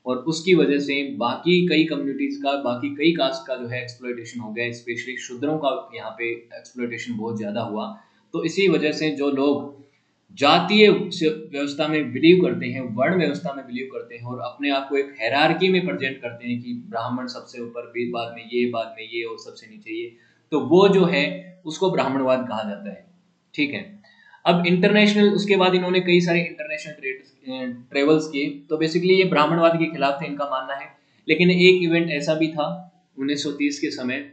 और उसकी वजह से बाकी कई कम्युनिटीज का, बाकी कई कास्ट का जो है एक्सप्लॉयटेशन हो गया। स्पेशली शूद्रों का यहाँ पे एक्सप्लॉयटेशन बहुत ज्यादा हुआ। तो इसी वजह से जो लोग जातीय व्यवस्था में बिलीव करते हैं, वर्ण व्यवस्था में बिलीव करते हैं और अपने आप को एक हैरार्की में प्रेजेंट करते हैं कि ब्राह्मण सबसे ऊपर, बाद में ये और सबसे नीचे ये, तो वो जो है उसको ब्राह्मणवाद कहा जाता है। ठीक है। अब इंटरनेशनल, उसके बाद इन्होंने कई सारे इंटरनेशनल ट्रेवल्स किए। तो बेसिकली ये ब्राह्मणवाद के खिलाफ थे, इनका मानना है। लेकिन एक इवेंट ऐसा भी था 1930 के समय,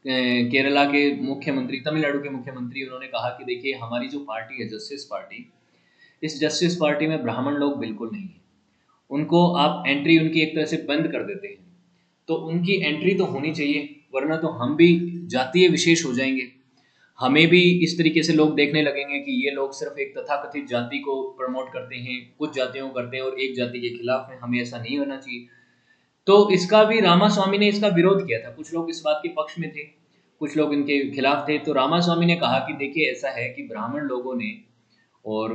केरला के मुख्यमंत्री, तमिलनाडु के मुख्यमंत्री, उन्होंने कहा कि देखिए हमारी जो पार्टी है जस्टिस पार्टी, इस जस्टिस पार्टी में ब्राह्मण लोग बिल्कुल नहीं है। उनको आप एंट्री उनकी एक तरह से बंद कर देते हैं। तो उनकी एंट्री तो होनी चाहिए, वरना तो हम भी जातीय विशेष हो जाएंगे। हमें भी इस तरीके से लोग देखने लगेंगे कि ये लोग सिर्फ एक तथाकथित जाति को प्रमोट करते हैं, कुछ जातियों को करते हैं और एक जाति के खिलाफ हैं, हमें ऐसा नहीं होना चाहिए। तो इसका भी रामास्वामी ने इसका विरोध किया था। कुछ लोग इस बात के पक्ष में थे, कुछ लोग इनके खिलाफ थे। तो रामास्वामी ने कहा कि देखिए ऐसा है कि ब्राह्मण लोगों ने और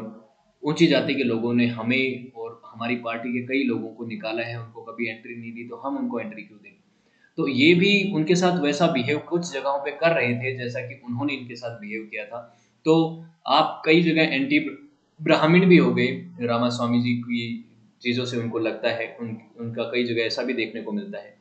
ऊंची जाति के लोगों ने हमें और हमारी पार्टी के कई लोगों को निकाला है, उनको कभी एंट्री नहीं दी, तो हम उनको एंट्री क्यों दें। तो ये भी उनके साथ वैसा बिहेव कुछ जगहों पे कर रहे थे जैसा कि उन्होंने इनके साथ बिहेव किया था। तो आप कई जगह एंटी ब्राह्मण भी हो गए रामास्वामी जी की चीज़ों से, उनको लगता है उनका कई जगह ऐसा भी देखने को मिलता है।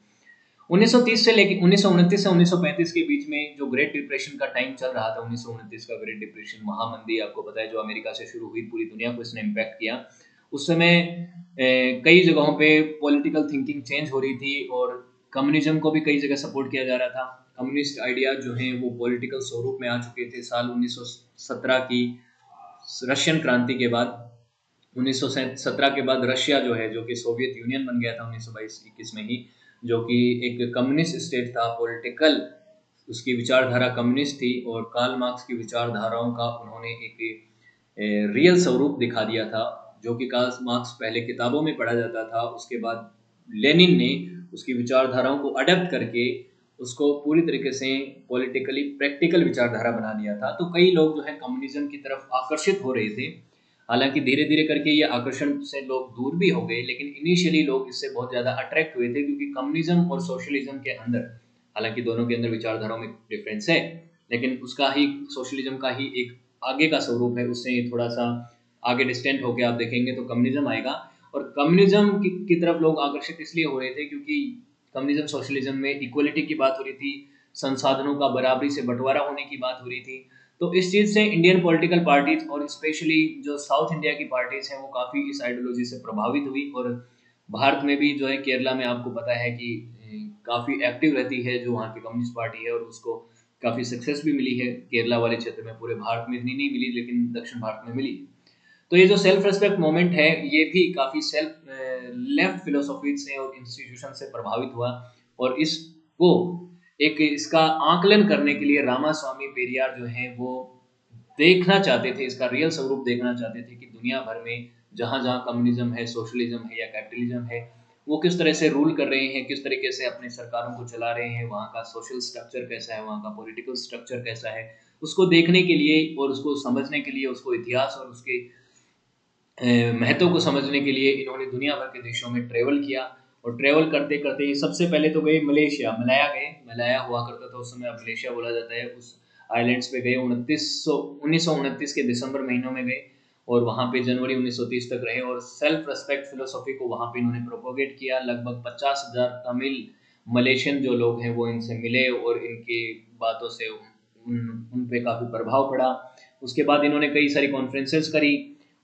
1930 से लेकर 1929 से 1935 के बीच में जो ग्रेट डिप्रेशन का टाइम चल रहा था, 1929 का ग्रेट डिप्रेशन, महामंदी आपको पता है जो अमेरिका से शुरू हुई, पूरी दुनिया को इसने इम्पैक्ट किया। उस समय कई जगहों पे पॉलिटिकल थिंकिंग चेंज हो रही थी और कम्युनिज्म को भी कई जगह सपोर्ट किया जा रहा था। कम्युनिस्ट आइडिया जो हैं वो पॉलिटिकल स्वरूप में आ चुके थे। साल 1917 की रशियन क्रांति के बाद, 1917 के बाद रशिया जो है, जो कि सोवियत यूनियन बन गया था 1922-21 में ही, जो कि एक कम्युनिस्ट स्टेट था, पॉलिटिकल उसकी विचारधारा कम्युनिस्ट थी और कार्ल मार्क्स की विचारधाराओं का उन्होंने एक रियल स्वरूप दिखा दिया था। जो कि कार्ल मार्क्स पहले किताबों में पढ़ा जाता था, उसके बाद लेनिन ने उसकी विचारधाराओं को अडेप्ट करके उसको पूरी तरीके से पॉलिटिकली प्रैक्टिकल विचारधारा बना दिया था। तो कई लोग जो है कम्युनिज्म की तरफ आकर्षित हो रहे थे। हालांकि धीरे धीरे करके ये आकर्षण से लोग दूर भी हो गए, लेकिन इनिशियली लोग इससे बहुत ज़्यादा अट्रैक्ट हुए थे, क्योंकि कम्युनिज्म और सोशलिज्म के अंदर, हालांकि दोनों के अंदर विचारधाराओं में डिफरेंस है, लेकिन उसका ही सोशलिज्म का ही एक आगे का स्वरूप है। उससे थोड़ा सा आगे डिस्टेंट होकर आप देखेंगे तो कम्युनिज्म आएगा। और कम्युनिज्म की तरफ लोग आकर्षित इसलिए हो रहे थे क्योंकि कम्युनिज्म सोशलिज्म में इक्वलिटी की बात हो रही थी, संसाधनों का बराबरी से बंटवारा होने की बात हो रही थी। तो इस चीज़ से इंडियन पॉलिटिकल पार्टीज और स्पेशली जो साउथ इंडिया की पार्टीज हैं वो काफ़ी इस आइडियोलॉजी से प्रभावित हुई। और भारत में भी जो है, केरला में आपको पता है कि काफ़ी एक्टिव रहती है जो वहाँ की कम्युनिस्ट पार्टी है, और उसको काफ़ी सक्सेस भी मिली है केरला वाले क्षेत्र में। पूरे भारत में इतनी नहीं मिली, लेकिन दक्षिण भारत में मिली। तो ये जो सेल्फ रेस्पेक्ट मोमेंट है, ये भी काफ़ी सेल्फ लेफ्ट फिलोसॉफी से और इंस्टीट्यूशन से प्रभावित हुआ। और इसको एक इसका आकलन करने के लिए रामास्वामी पेरियार जो हैं वो देखना चाहते थे, इसका रियल स्वरूप देखना चाहते थे कि दुनिया भर में जहाँ जहाँ कम्युनिज्म है, सोशलिज्म है या कैपिटलिज्म है, वो किस तरह से रूल कर रहे हैं, किस तरीके से अपनी सरकारों को चला रहे हैं, वहाँ का सोशल स्ट्रक्चर कैसा है, वहाँ का पॉलिटिकल स्ट्रक्चर कैसा है। उसको देखने के लिए और उसको समझने के लिए, उसको इतिहास और उसके महत्व को समझने के लिए इन्होंने दुनिया भर के देशों में ट्रेवल किया। और ट्रेवल करते करते सबसे पहले तो गए मलेशिया, मलाया गए, मलाया हुआ करता था उस समय, अब मलेशिया बोला जाता है। उस आइलैंड्स पे गए, 1929 के दिसंबर महीनों में गए और वहाँ पे जनवरी 1930 तक रहे और सेल्फ रेस्पेक्ट फिलोसॉफी को वहाँ पे इन्होंने प्रोपोगेट किया। लगभग 50,000 तमिल मलेशियन जो लोग हैं वो इनसे मिले और इनकी बातों से उन पे काफ़ी प्रभाव पड़ा। उसके बाद इन्होंने कई सारी कॉन्फ्रेंसेस करी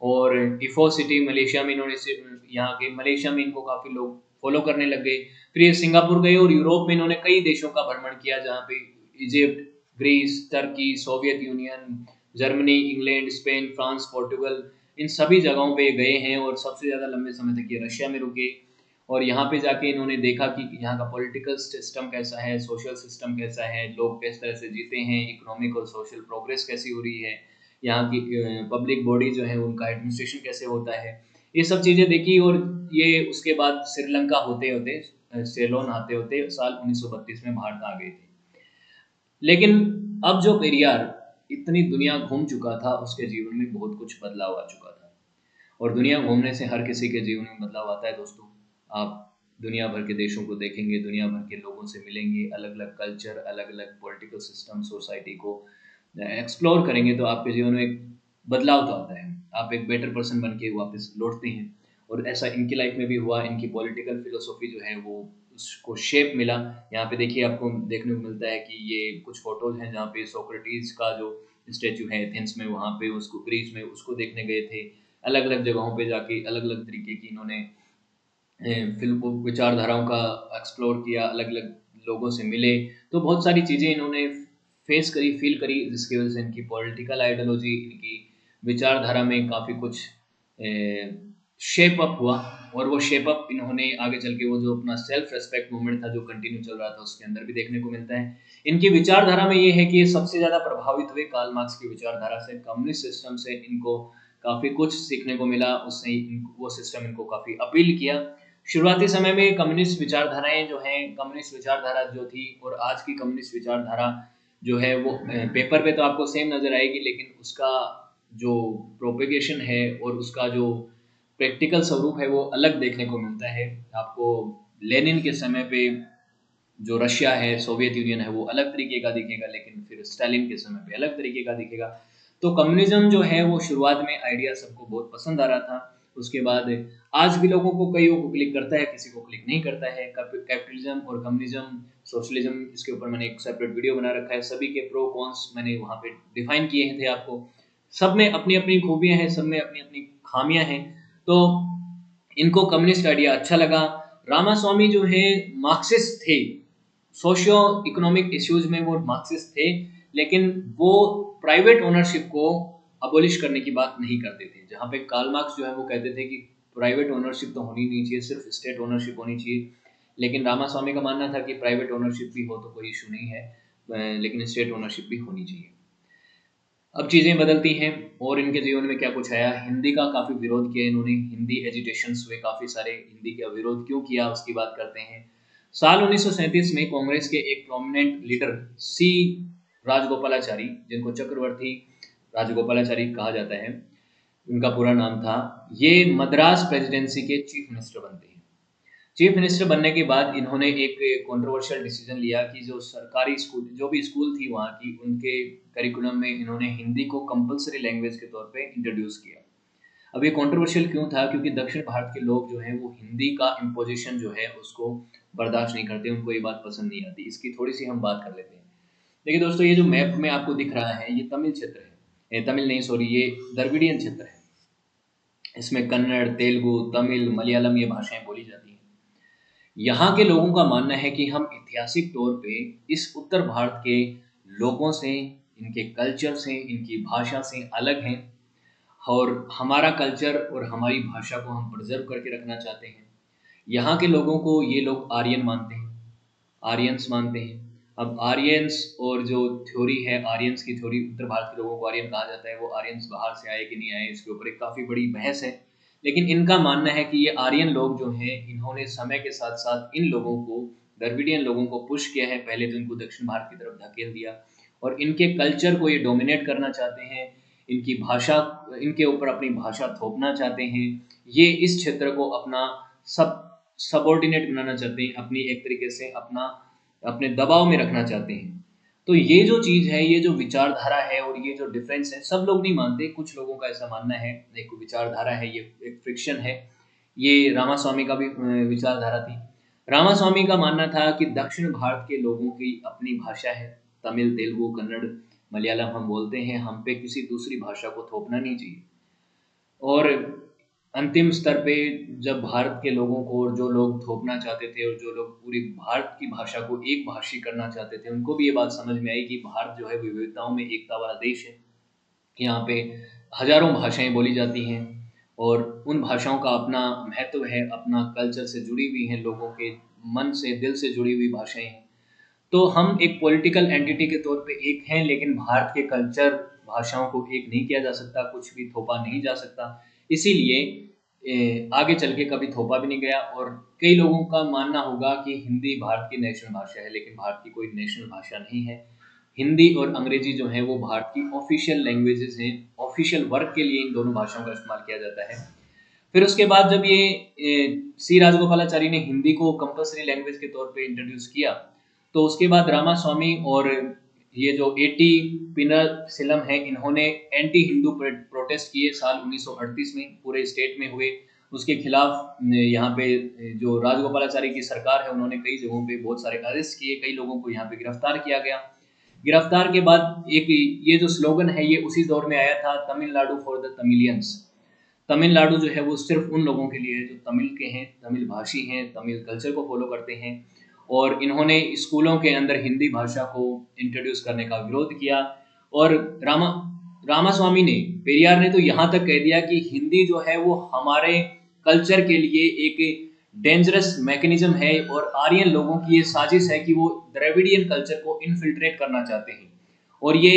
और इफो सिटी मलेशिया में इन्होंने यहाँ के मलेशिया में इनको काफ़ी लोग फॉलो करने लग गए। फिर ये सिंगापुर गए और यूरोप में इन्होंने कई देशों का भ्रमण किया, जहाँ पे Egypt, Greece, Turkey, Soviet Union, Germany, England, Spain, France, Portugal, इन सभी जगहों पे गए हैं। और सबसे ज़्यादा लंबे समय तक ये रशिया में रुके और यहाँ पे जाके इन्होंने देखा कि यहाँ का पॉलिटिकल सिस्टम कैसा है, सोशल सिस्टम कैसा है, लोग किस तरह से जीते हैं, इकोनॉमिक और सोशल प्रोग्रेस कैसी हो रही है, यहाँ की पब्लिक बॉडी जो है उनका एडमिनिस्ट्रेशन कैसे होता है, ये सब चीज़ें देखी। और ये उसके बाद श्रीलंका होते होते सेलोन आते होते साल 1932 में भारत आ गए थे। लेकिन अब जो पेरियार इतनी दुनिया घूम चुका था, उसके जीवन में बहुत कुछ बदलाव आ चुका था। और दुनिया घूमने से हर किसी के जीवन में बदलाव आता है दोस्तों। आप दुनिया भर के देशों को देखेंगे, दुनिया भर के लोगों से मिलेंगे, अलग अलग कल्चर, अलग अलग पॉलिटिकल सिस्टम, सोसाइटी को एक्सप्लोर करेंगे, तो आपके जीवन में एक बदलाव तो आता है। आप एक बेटर पर्सन बन के वापस लौटते हैं। और ऐसा इनकी लाइफ में भी हुआ। इनकी पॉलिटिकल फिलोसॉफी जो है वो उसको शेप मिला। यहाँ पे देखिए आपको देखने को मिलता है कि ये कुछ फोटोज हैं जहाँ पे सोक्रेटिस का जो स्टेचू है एथेंस में, वहाँ पे उसको, ग्रीस में उसको देखने गए थे। अलग अलग जगहों पे जाके अलग अलग तरीके की इन्होंने फिल्म विचारधाराओं का एक्सप्लोर किया, अलग अलग लोगों से मिले। तो बहुत सारी चीज़ें इन्होंने फेस करी, फील करी, जिसकी वजह से इनकी पॉलिटिकल आइडियोलॉजी, इनकी विचारधारा में काफ़ी कुछ शेप अप हुआ। और वो शेप अप इन्होंने आगे चल के वो जो अपना सेल्फ रेस्पेक्ट मूवमेंट था जो कंटिन्यू चल रहा था उसके अंदर भी देखने को मिलता है। इनकी विचारधारा में ये है कि ये सबसे ज़्यादा प्रभावित हुए कार्ल मार्क्स की विचारधारा से, कम्युनिस्ट सिस्टम से इनको काफ़ी कुछ सीखने को मिला, उसने वो सिस्टम इनको काफ़ी अपील किया। शुरुआती समय में कम्युनिस्ट विचारधाराएं जो हैं, कम्युनिस्ट विचारधारा जो थी और आज की कम्युनिस्ट विचारधारा जो है वो पेपर पे तो आपको सेम नज़र आएगी, लेकिन उसका जो प्रोपेगेशन है और उसका जो प्रैक्टिकल स्वरूप है वो अलग देखने को मिलता है। आपको लेनिन के समय पे जो रशिया है, सोवियत यूनियन है, वो अलग तरीके का दिखेगा, लेकिन फिर स्टालिन के समय पे अलग तरीके का दिखेगा। तो कम्युनिज्म जो है वो शुरुआत में आइडिया सबको बहुत पसंद आ रहा था। उसके बाद आज भी लोगों को, कईयों को क्लिक करता है, किसी को क्लिक नहीं करता है। कैपिटलिज्म और कम्युनिज्म, सोशलिज्म, इसके ऊपर मैंने एक सेपरेट वीडियो बना रखा है। सभी के प्रो कॉन्स मैंने वहाँ पे डिफाइन किए थे आपको। सब में अपनी अपनी खूबियाँ हैं, सब में अपनी अपनी खामियाँ हैं। तो इनको कम्युनिस्ट आइडिया अच्छा लगा। रामास्वामी जो है मार्क्सिस्ट थे, सोशियो इकोनॉमिक इश्यूज में वो मार्क्सिस्ट थे, लेकिन वो प्राइवेट ओनरशिप को अबोलिश करने की बात नहीं करते थे। जहाँ पे कार्ल मार्क्स जो है वो कहते थे कि प्राइवेट ओनरशिप तो होनी नहीं चाहिए, सिर्फ स्टेट ओनरशिप होनी चाहिए। लेकिन रामास्वामी का मानना था कि प्राइवेट ओनरशिप भी हो तो कोई इशू नहीं है, लेकिन स्टेट ओनरशिप भी होनी चाहिए। अब चीज़ें बदलती हैं और इनके जीवन में क्या कुछ आया। हिंदी का काफ़ी विरोध किया इन्होंने, हिंदी एजिटेशंस हुए काफ़ी सारे। हिंदी का विरोध क्यों किया उसकी बात करते हैं। साल 1937 में कांग्रेस के एक प्रोमिनेंट लीडर सी राजगोपालाचारी, जिनको चक्रवर्ती राजगोपालाचारी कहा जाता है, उनका पूरा नाम था, ये मद्रास प्रेसिडेंसी के चीफ मिनिस्टर बनते हैं। चीफ मिनिस्टर बनने के बाद इन्होंने एक कंट्रोवर्शियल डिसीजन लिया कि जो सरकारी स्कूल, जो भी स्कूल थी वहाँ की, उनके करिकुलम में इन्होंने हिंदी को कंपलसरी लैंग्वेज के तौर पे इंट्रोड्यूस किया। अब ये कंट्रोवर्शियल क्यों था? क्योंकि दक्षिण भारत के लोग जो हैं वो हिंदी का इम्पोजिशन जो है उसको बर्दाश्त नहीं करते, उनको ये बात पसंद नहीं आती। इसकी थोड़ी सी हम बात कर लेते हैं। देखिए दोस्तों, ये जो मैप में आपको दिख रहा है, ये तमिल क्षेत्र है, तमिल नहीं सॉरी, ये द्रविडियन क्षेत्र है। इसमें कन्नड़, तेलुगु, तमिल, मलयालम ये भाषाएं बोली जाती हैं। यहाँ के लोगों का मानना है कि हम ऐतिहासिक तौर पे इस उत्तर भारत के लोगों से, इनके कल्चर से, इनकी भाषा से अलग हैं और हमारा कल्चर और हमारी भाषा को हम प्रिजर्व करके रखना चाहते हैं। यहाँ के लोगों को ये लोग आर्यन मानते हैं, आर्यंस मानते हैं। अब आर्यंस और जो थ्योरी है, आर्यंस की थ्योरी, उत्तर भारत के लोगों को आर्यन कहा जाता है, वो आर्यंस बाहर से आए कि नहीं आए इसके ऊपर एक काफ़ी बड़ी बहस है। लेकिन इनका मानना है कि ये आर्यन लोग जो हैं, इन्होंने समय के साथ साथ इन लोगों को, द्रविडियन लोगों को पुश किया है। पहले तो इनको दक्षिण भारत की तरफ धकेल दिया और इनके कल्चर को ये डोमिनेट करना चाहते हैं, इनकी भाषा, इनके ऊपर अपनी भाषा थोपना चाहते हैं। ये इस क्षेत्र को अपना सबऑर्डिनेट बनाना चाहते हैं, अपनी एक तरीके से अपना, अपने दबाव में रखना चाहते हैं। तो ये जो चीज़ है, ये जो विचारधारा है और ये जो डिफरेंस है, सब लोग नहीं मानते, कुछ लोगों का ऐसा मानना है। एक विचारधारा है, ये एक फ्रिक्शन है। ये रामास्वामी का भी विचारधारा थी। रामास्वामी का मानना था कि दक्षिण भारत के लोगों की अपनी भाषा है, तमिल, तेलुगु, कन्नड़, मलयालम हम बोलते हैं, हम पे किसी दूसरी भाषा को थोपना नहीं चाहिए। और अंतिम स्तर पे जब भारत के लोगों को, और जो लोग थोपना चाहते थे और जो लोग पूरी भारत की भाषा को एक भाषी करना चाहते थे, उनको भी ये बात समझ में आई कि भारत जो है विविधताओं में एकता वाला देश है। यहाँ पे हजारों भाषाएं बोली जाती हैं और उन भाषाओं का अपना महत्व है, अपना कल्चर से जुड़ी हुई हैं, लोगों के मन से, दिल से जुड़ी हुई भाषाएं हैं। तो हम एक पॉलिटिकल एंटिटी के तौर पे एक हैं, लेकिन भारत के कल्चर, भाषाओं को एक नहीं किया जा सकता, कुछ भी थोपा नहीं जा सकता। इसीलिए आगे चल के कभी थोपा भी नहीं गया। और कई लोगों का मानना होगा कि हिंदी भारत की नेशनल भाषा है, लेकिन भारत की कोई नेशनल भाषा नहीं है। हिंदी और अंग्रेजी जो है वो भारत की ऑफिशियल लैंग्वेजेस हैं, ऑफिशियल वर्क के लिए इन दोनों भाषाओं का इस्तेमाल किया जाता है। फिर उसके बाद जब ये सी राजगोपालाचारी ने हिंदी को कंपल्सरी लैंग्वेज के तौर पे इंट्रोड्यूस किया, तो उसके बाद रामास्वामी और ये जो एटी पिनासिलम है, इन्होंने एंटी हिंदू प्रोटेस्ट किए साल 1938 में, पूरे स्टेट में हुए। उसके खिलाफ यहाँ पे जो राजगोपालाचारी की सरकार है, उन्होंने कई जगहों पे बहुत सारे अरेस्ट किए, कई लोगों को यहाँ पे गिरफ्तार किया गया। गिरफ्तार के बाद एक ये जो स्लोगन है, ये उसी दौर में आया था, Tamil Nadu for the Tamilians. Tamil Nadu जो है वो सिर्फ उन लोगों के लिए है जो तमिल के हैं, तमिल भाषी हैं, तमिल कल्चर को फॉलो करते हैं। और इन्होंने स्कूलों के अंदर हिंदी भाषा को इंट्रोड्यूस करने का विरोध किया। और रामास्वामी ने, पेरियार ने तो यहाँ तक कह दिया कि हिंदी जो है वो हमारे कल्चर के लिए एक डेंजरस मैकेनिज्म है और आर्यन लोगों की ये साजिश है कि वो द्रविडियन कल्चर को इनफिल्ट्रेट करना चाहते हैं। और ये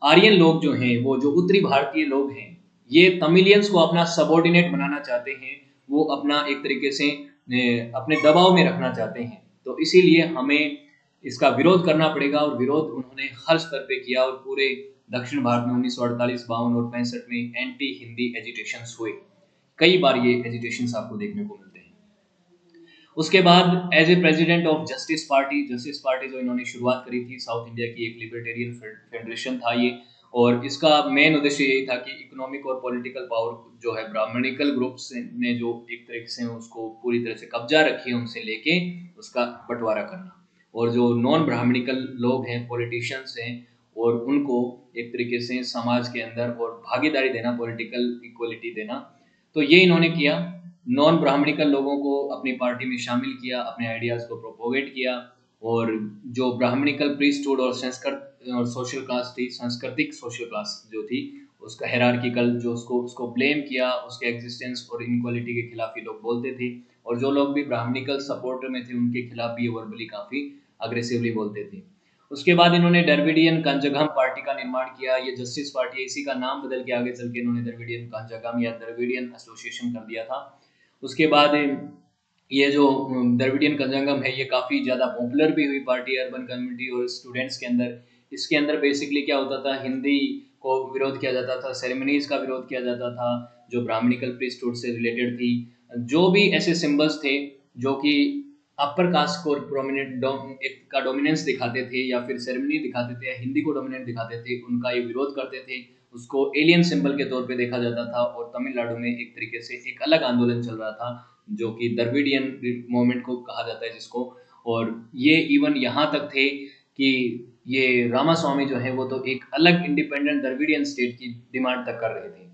आर्यन लोग जो हैं, वो जो उत्तरी भारतीय लोग हैं, ये तमिलियंस को अपना सबॉर्डिनेट बनाना चाहते हैं, वो अपना एक तरीके से अपने दबाव में रखना चाहते हैं। तो इसीलिए हमें इसका विरोध करना पड़ेगा और विरोध उन्होंने हर स्तर पे किया और पूरे दक्षिण भारत में 1948, 52 और 65 में एंटी हिंदी एजिटेशंस हुए। कई बार ये एजिटेशंस आपको देखने को मिलते हैं। उसके बाद as a president of justice party जो इन्होंने शुरुआत करी थी, साउथ इंडिया की एक लिबर्टेरियन फेडरेशन था ये। और इसका मेन उद्देश्य यही था कि इकोनॉमिक और पॉलिटिकल पावर जो है ब्राह्मणिकल ग्रुप्स ने जो एक तरीके से उसको पूरी तरह से कब्जा रखी है, उनसे लेके उसका बंटवारा करना, और जो नॉन ब्राह्मणिकल लोग हैं, पॉलिटिशियंस हैं, और उनको एक तरीके से समाज के अंदर और भागीदारी देना, पॉलिटिकल इक्वलिटी देना। तो ये इन्होंने किया। नॉन ब्राह्मणिकल लोगों को अपनी पार्टी में शामिल किया, अपने आइडियाज को प्रोपोगेट किया, और जो ब्राह्मणिकल प्रीस्टहुड और संस्कृत और सोशल क्लास थी, सांस्कृतिक सोशल क्लास जो थी, उसका हायरार्किकल जो उसको ब्लेम किया, उसके एग्जिस्टेंस और इनक्वालिटी के खिलाफ ये लोग बोलते थे। और जो लोग भी ब्राह्मणिकल सपोर्ट में थे, उनके खिलाफ भी ये वर्बली काफी अग्रेसिवली बोलते थे। उसके बाद इन्होंने द्रविडियन कंजगम पार्टी का निर्माण किया। ये जस्टिस पार्टी, इसी का नाम बदल के आगे चल के इन्होंने द्रविडियन कंजगम या द्रविडियन एसोसिएशन कर दिया था। उसके बाद ये जो द्रविडियन कंजंगम है, ये काफ़ी ज़्यादा पॉपुलर भी हुई पार्टी अर्बन कम्युनिटी और स्टूडेंट्स के अंदर। इसके अंदर बेसिकली क्या होता था, हिंदी को विरोध किया जाता था, सेरेमनीज का विरोध किया जाता था जो ब्राह्मणिकल प्रीस्टहुड से रिलेटेड थी। जो भी ऐसे सिंबल्स थे जो कि अपर कास्ट को प्रोमिनेंट एक का डोमिनेंस दिखाते थे या फिर सेरेमनी दिखाते थे या हिंदी को डोमिनेंट दिखाते थे, उनका ये विरोध करते थे। उसको एलियन सिंबल के तौर पे देखा जाता था। और तमिलनाडु में एक तरीके से एक अलग आंदोलन चल रहा था जो कि द्रविडियन मूवमेंट को कहा जाता है जिसको। और ये इवन यहाँ तक थे कि ये रामास्वामी जो है वो तो एक अलग इंडिपेंडेंट द्रविडियन स्टेट की डिमांड तक कर रहे थे।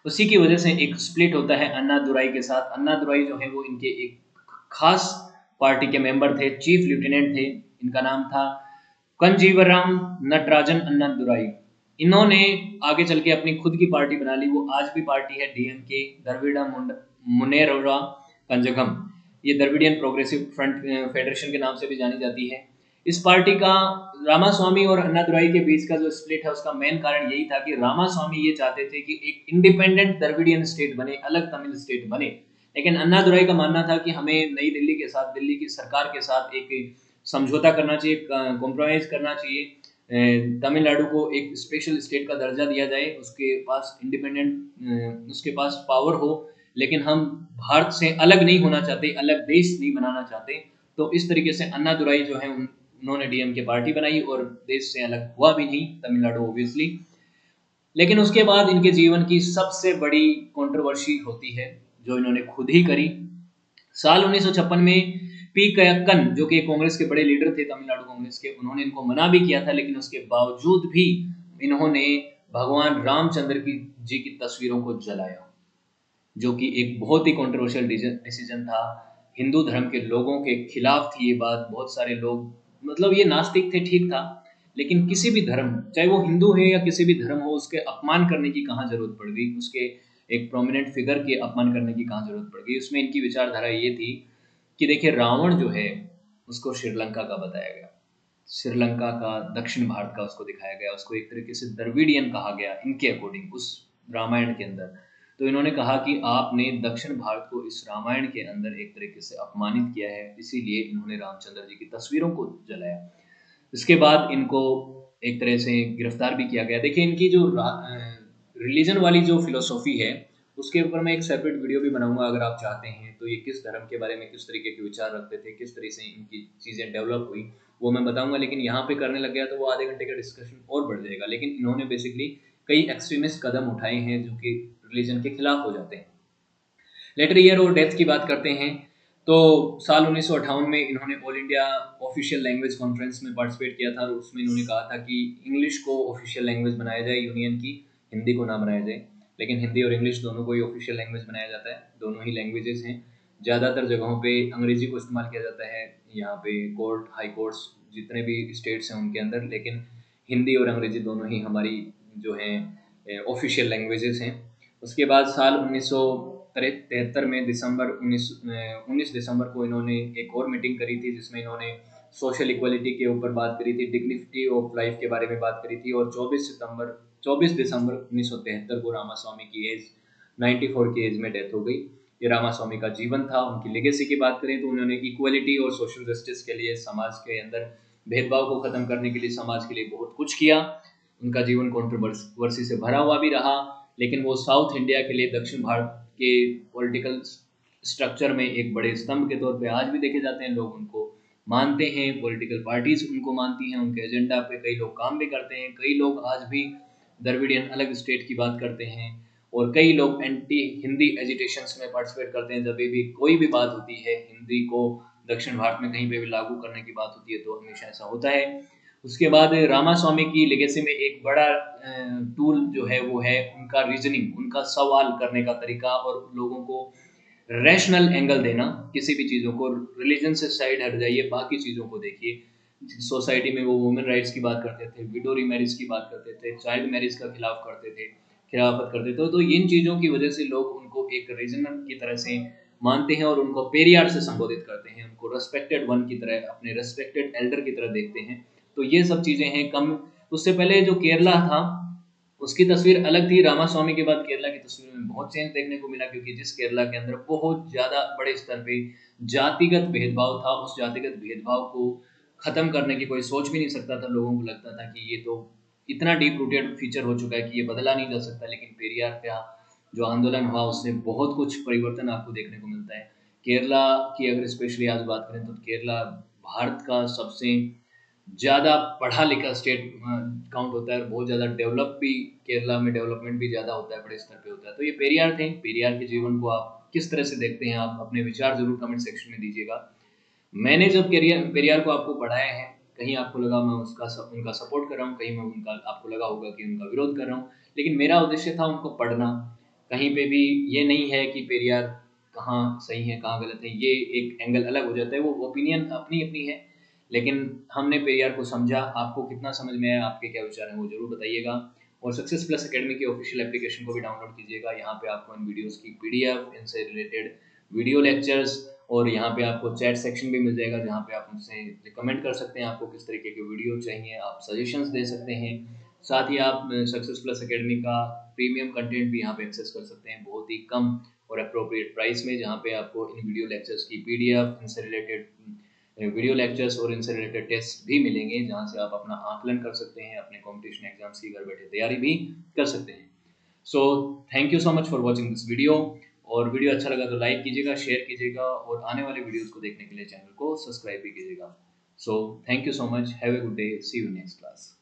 उसी की वजह से एक स्प्लिट होता है अन्नादुराई के साथ। अन्नादुराई जो है वो इनके एक खास पार्टी के मेंबर थे, चीफ लेफ्टिनेंट थे। इनका नाम था कंजीवराम नटराजन अन्नादुराई। इन्होंने आगे चल के अपनी खुद की पार्टी बना ली। वो आज भी पार्टी है डीएमके, द्रविड़ा मुनेररा कंजगम। ये द्रविडियन प्रोग्रेसिव फ्रंट फेडरेशन के नाम से भी जानी जाती है। इस पार्टी का रामास्वामी और अन्नादुराई के बीच का जो स्प्लिट है, उसका मेन कारण यही था कि रामास्वामी ये चाहते थे कि एक इंडिपेंडेंट द्रविडियन स्टेट बने, अलग तमिल स्टेट बने। लेकिन अन्नादुराई का मानना था कि हमें नई दिल्ली के साथ, दिल्ली की सरकार के साथ एक समझौता करना चाहिए, कॉम्प्रोमाइज करना चाहिए। तमिलनाडु को एक स्पेशल स्टेट का दर्जा दिया जाए, उसके पास इंडिपेंडेंट, उसके पास पावर हो, लेकिन हम भारत से अलग नहीं होना चाहते, अलग देश नहीं बनाना चाहते। तो इस तरीके से अन्नादुराई जो है उन्होंने डीएमके पार्टी बनाई और देश से अलग हुआ भी नहीं तमिलनाडु ऑब्वियसली। लेकिन उसके बाद इनके जीवन की सबसे बड़ी कंट्रोवर्सी होती है जो इन्होंने खुद ही करी। साल 1956 में पी कयक्कन जो कि कांग्रेस के बड़े लीडर थे तमिलनाडु कांग्रेस के, उन्होंने इनको मना भी किया था, लेकिन उसके बावजूद भी इन्होंने भगवान रामचंद्र की जी की तस्वीरों को जलाया, जो कि एक बहुत ही कंट्रोवर्शियल डिसीजन था। हिंदू धर्म के लोगों के खिलाफ थी ये बात। बहुत सारे लोग, मतलब ये नास्तिक थे, ठीक था, लेकिन किसी भी धर्म, चाहे वो हिंदू है या किसी भी धर्म हो, उसके अपमान करने की कहाँ जरूरत पड़ गई, उसके एक प्रोमिनेंट फिगर के अपमान करने की कहाँ जरूरत पड़ गई। उसमें इनकी विचारधारा ये थी कि देखिए, रावण जो है उसको श्रीलंका का बताया गया, श्रीलंका का, दक्षिण भारत का उसको दिखाया गया, उसको एक तरीके से द्रविडियन कहा गया इनके अकॉर्डिंग उस रामायण के अंदर। तो इन्होंने कहा कि आपने दक्षिण भारत को इस रामायण के अंदर एक तरीके से अपमानित किया है, इसीलिए इन्होंने रामचंद्र जी की तस्वीरों को जलाया। इसके बाद इनको एक तरह से गिरफ्तार भी किया गया। देखिए, इनकी जो रिलीजन वाली जो फिलोसॉफी है, उसके ऊपर मैं एक सेपरेट वीडियो भी बनाऊंगा अगर आप चाहते हैं तो। ये किस धर्म के बारे में किस तरीके के विचार रखते थे, किस तरह से इनकी चीज़ें डेवलप हुई, वो मैं बताऊंगा। लेकिन यहाँ पे करने लग गया तो वो आधे घंटे का डिस्कशन और बढ़ जाएगा। लेकिन इन्होंने बेसिकली कई एक्सट्रीमिस्ट कदम उठाए हैं जो कि रिलीजन के खिलाफ हो जाते हैं। लेटर ईयर और डेथ की बात करते हैं तो साल 1958 में इन्होंने all India official language conference में पार्टिसिपेट किया था और उसमें इन्होंने कहा था कि इंग्लिश को ऑफिशियल लैंग्वेज बनाया जाए यूनियन की, हिंदी को ना बनाया जाए। लेकिन हिंदी और इंग्लिश दोनों को ही ऑफिशियल लैंग्वेज बनाया जाता है, दोनों ही लैंग्वेजेस हैं। ज़्यादातर जगहों पे अंग्रेजी को इस्तेमाल किया जाता है, यहाँ पे कोर्ट, हाई कोर्ट्स जितने भी स्टेट्स हैं उनके अंदर, लेकिन हिंदी और अंग्रेजी दोनों ही हमारी जो हैं ऑफिशियल लैंग्वेजेस हैं। उसके बाद साल 1973 में दिसंबर 19 दिसंबर को इन्होंने एक और मीटिंग करी थी, जिसमें इन्होंने सोशल इक्वलिटी के ऊपर बात करी थी, डिग्निटी ऑफ लाइफ के बारे में बात करी थी। और 24 दिसंबर 1973 को रामास्वामी की एज 94 की एज में डेथ हो गई। ये रामास्वामी का जीवन था। उनकी लेगेसी की बात करें तो उन्होंने इक्वलिटी और सोशल जस्टिस के लिए, समाज के अंदर भेदभाव को खत्म करने के लिए, समाज के लिए बहुत कुछ किया। उनका जीवन कंट्रोवर्सी से भरा हुआ भी रहा, लेकिन वो साउथ इंडिया के लिए, दक्षिण भारत के पॉलिटिकल स्ट्रक्चर में एक बड़े स्तंभ के तौर पे आज भी देखे जाते हैं। लोग उनको मानते हैं, पॉलिटिकल पार्टीज उनको मानती हैं, उनके एजेंडा पे कई लोग काम भी करते हैं। कई लोग आज भी द्रविडियन अलग स्टेट की बात करते हैं, और कई लोग एंटी हिंदी एजिटेशंस में पार्टिसिपेट करते हैं। जब भी कोई भी बात होती है हिंदी को दक्षिण भारत में कहीं पे भी लागू करने की बात होती है, तो हमेशा ऐसा होता है। उसके बाद रामास्वामी की लेगेसी में एक बड़ा टूल जो है वो है उनका रीजनिंग, उनका सवाल करने का तरीका, और लोगों को रैशनल एंगल देना। किसी भी चीज़ों को, रिलीजन से साइड हट जाइए, बाकी चीज़ों को देखिए। सोसाइटी में वो वुमेन राइट्स की बात करते थे, विडो रीमैरिज की बात करते थे, चाइल्ड मैरिज का खिलाफत करते थे। तो इन चीज़ों की वजह से लोग उनको एक रीजनल की तरह से मानते हैं, और उनको पेरियार से संबोधित करते हैं, उनको रेस्पेक्टेड वन की तरह, अपने रेस्पेक्टेड एल्डर की तरह देखते हैं। तो ये सब चीज़ें हैं। कम उससे पहले जो केरला था उसकी तस्वीर अलग थी। रामास्वामी के बाद केरला की तस्वीर में बहुत चेंज देखने को मिला, क्योंकि जिस केरला के अंदर बहुत ज़्यादा बड़े स्तर पे जातिगत भेदभाव था, उस जातिगत भेदभाव को ख़त्म करने की कोई सोच भी नहीं सकता था। लोगों को लगता था कि ये तो इतना डीप रूटेड फीचर हो चुका है कि ये बदला नहीं जा सकता। लेकिन पेरियार का जो आंदोलन हुआ उससे बहुत कुछ परिवर्तन आपको देखने को मिलता है। केरला की अगर स्पेशली आज बात करें तो केरला भारत का सबसे ज़्यादा पढ़ा लिखा स्टेट काउंट होता है, और बहुत ज़्यादा डेवलप भी, केरला में डेवलपमेंट भी ज़्यादा होता है, बड़े स्तर पे होता है। तो ये पेरियार थे। पेरियार के जीवन को आप किस तरह से देखते हैं, आप अपने विचार जरूर कमेंट सेक्शन में दीजिएगा। मैंने जब पेरियार को आपको पढ़ाया है, कहीं आपको लगा मैं उनका सपोर्ट कर रहा हूँ, कहीं मैं उनका, आपको लगा होगा कि उनका विरोध कर रहा हूँ, लेकिन मेरा उद्देश्य था उनको पढ़ना। कहीं पे भी ये नहीं है कि पेरियार कहाँ सही है कहाँ गलत है, ये एक एंगल अलग हो जाता है, वो ओपिनियन अपनी अपनी है। लेकिन हमने पेरियार को समझा। आपको कितना समझ में आया, आपके क्या विचार हैं, वो जरूर बताइएगा। और सक्सेस प्लस एकेडमी की ऑफिशियल एप्लीकेशन को भी डाउनलोड कीजिएगा। यहाँ पे आपको इन वीडियोस की पीडीएफ, इनसे रिलेटेड वीडियो लेक्चर्स, और यहाँ पे आपको चैट सेक्शन भी मिल जाएगा, जहाँ पे आप मुझसे रिकमेंड कर सकते हैं आपको किस तरीके के वीडियो चाहिए, आप सजेशंस दे सकते हैं। साथ ही आप सक्सेस प्लस एकेडमी का प्रीमियम कंटेंट भी यहाँ पे एक्सेस कर सकते हैं, बहुत ही कम और अप्रोप्रिएट प्राइस में, जहाँ पे आपको इन वीडियो लेक्चर्स की पीडीएफ, इनसे रिलेटेड वीडियो लेक्चर्स और इनसे रिलेटेड टेस्ट भी मिलेंगे, जहाँ से आप अपना आकलन कर सकते हैं, अपने कॉम्पिटिशन एग्जाम्स की घर बैठे तैयारी भी कर सकते हैं। सो thank you so much for watching this video. और वीडियो अच्छा लगा तो लाइक कीजिएगा, शेयर कीजिएगा, और आने वाले वीडियोस को देखने के लिए चैनल को सब्सक्राइब भी कीजिएगा। So thank you so much, have a good day, see you next class.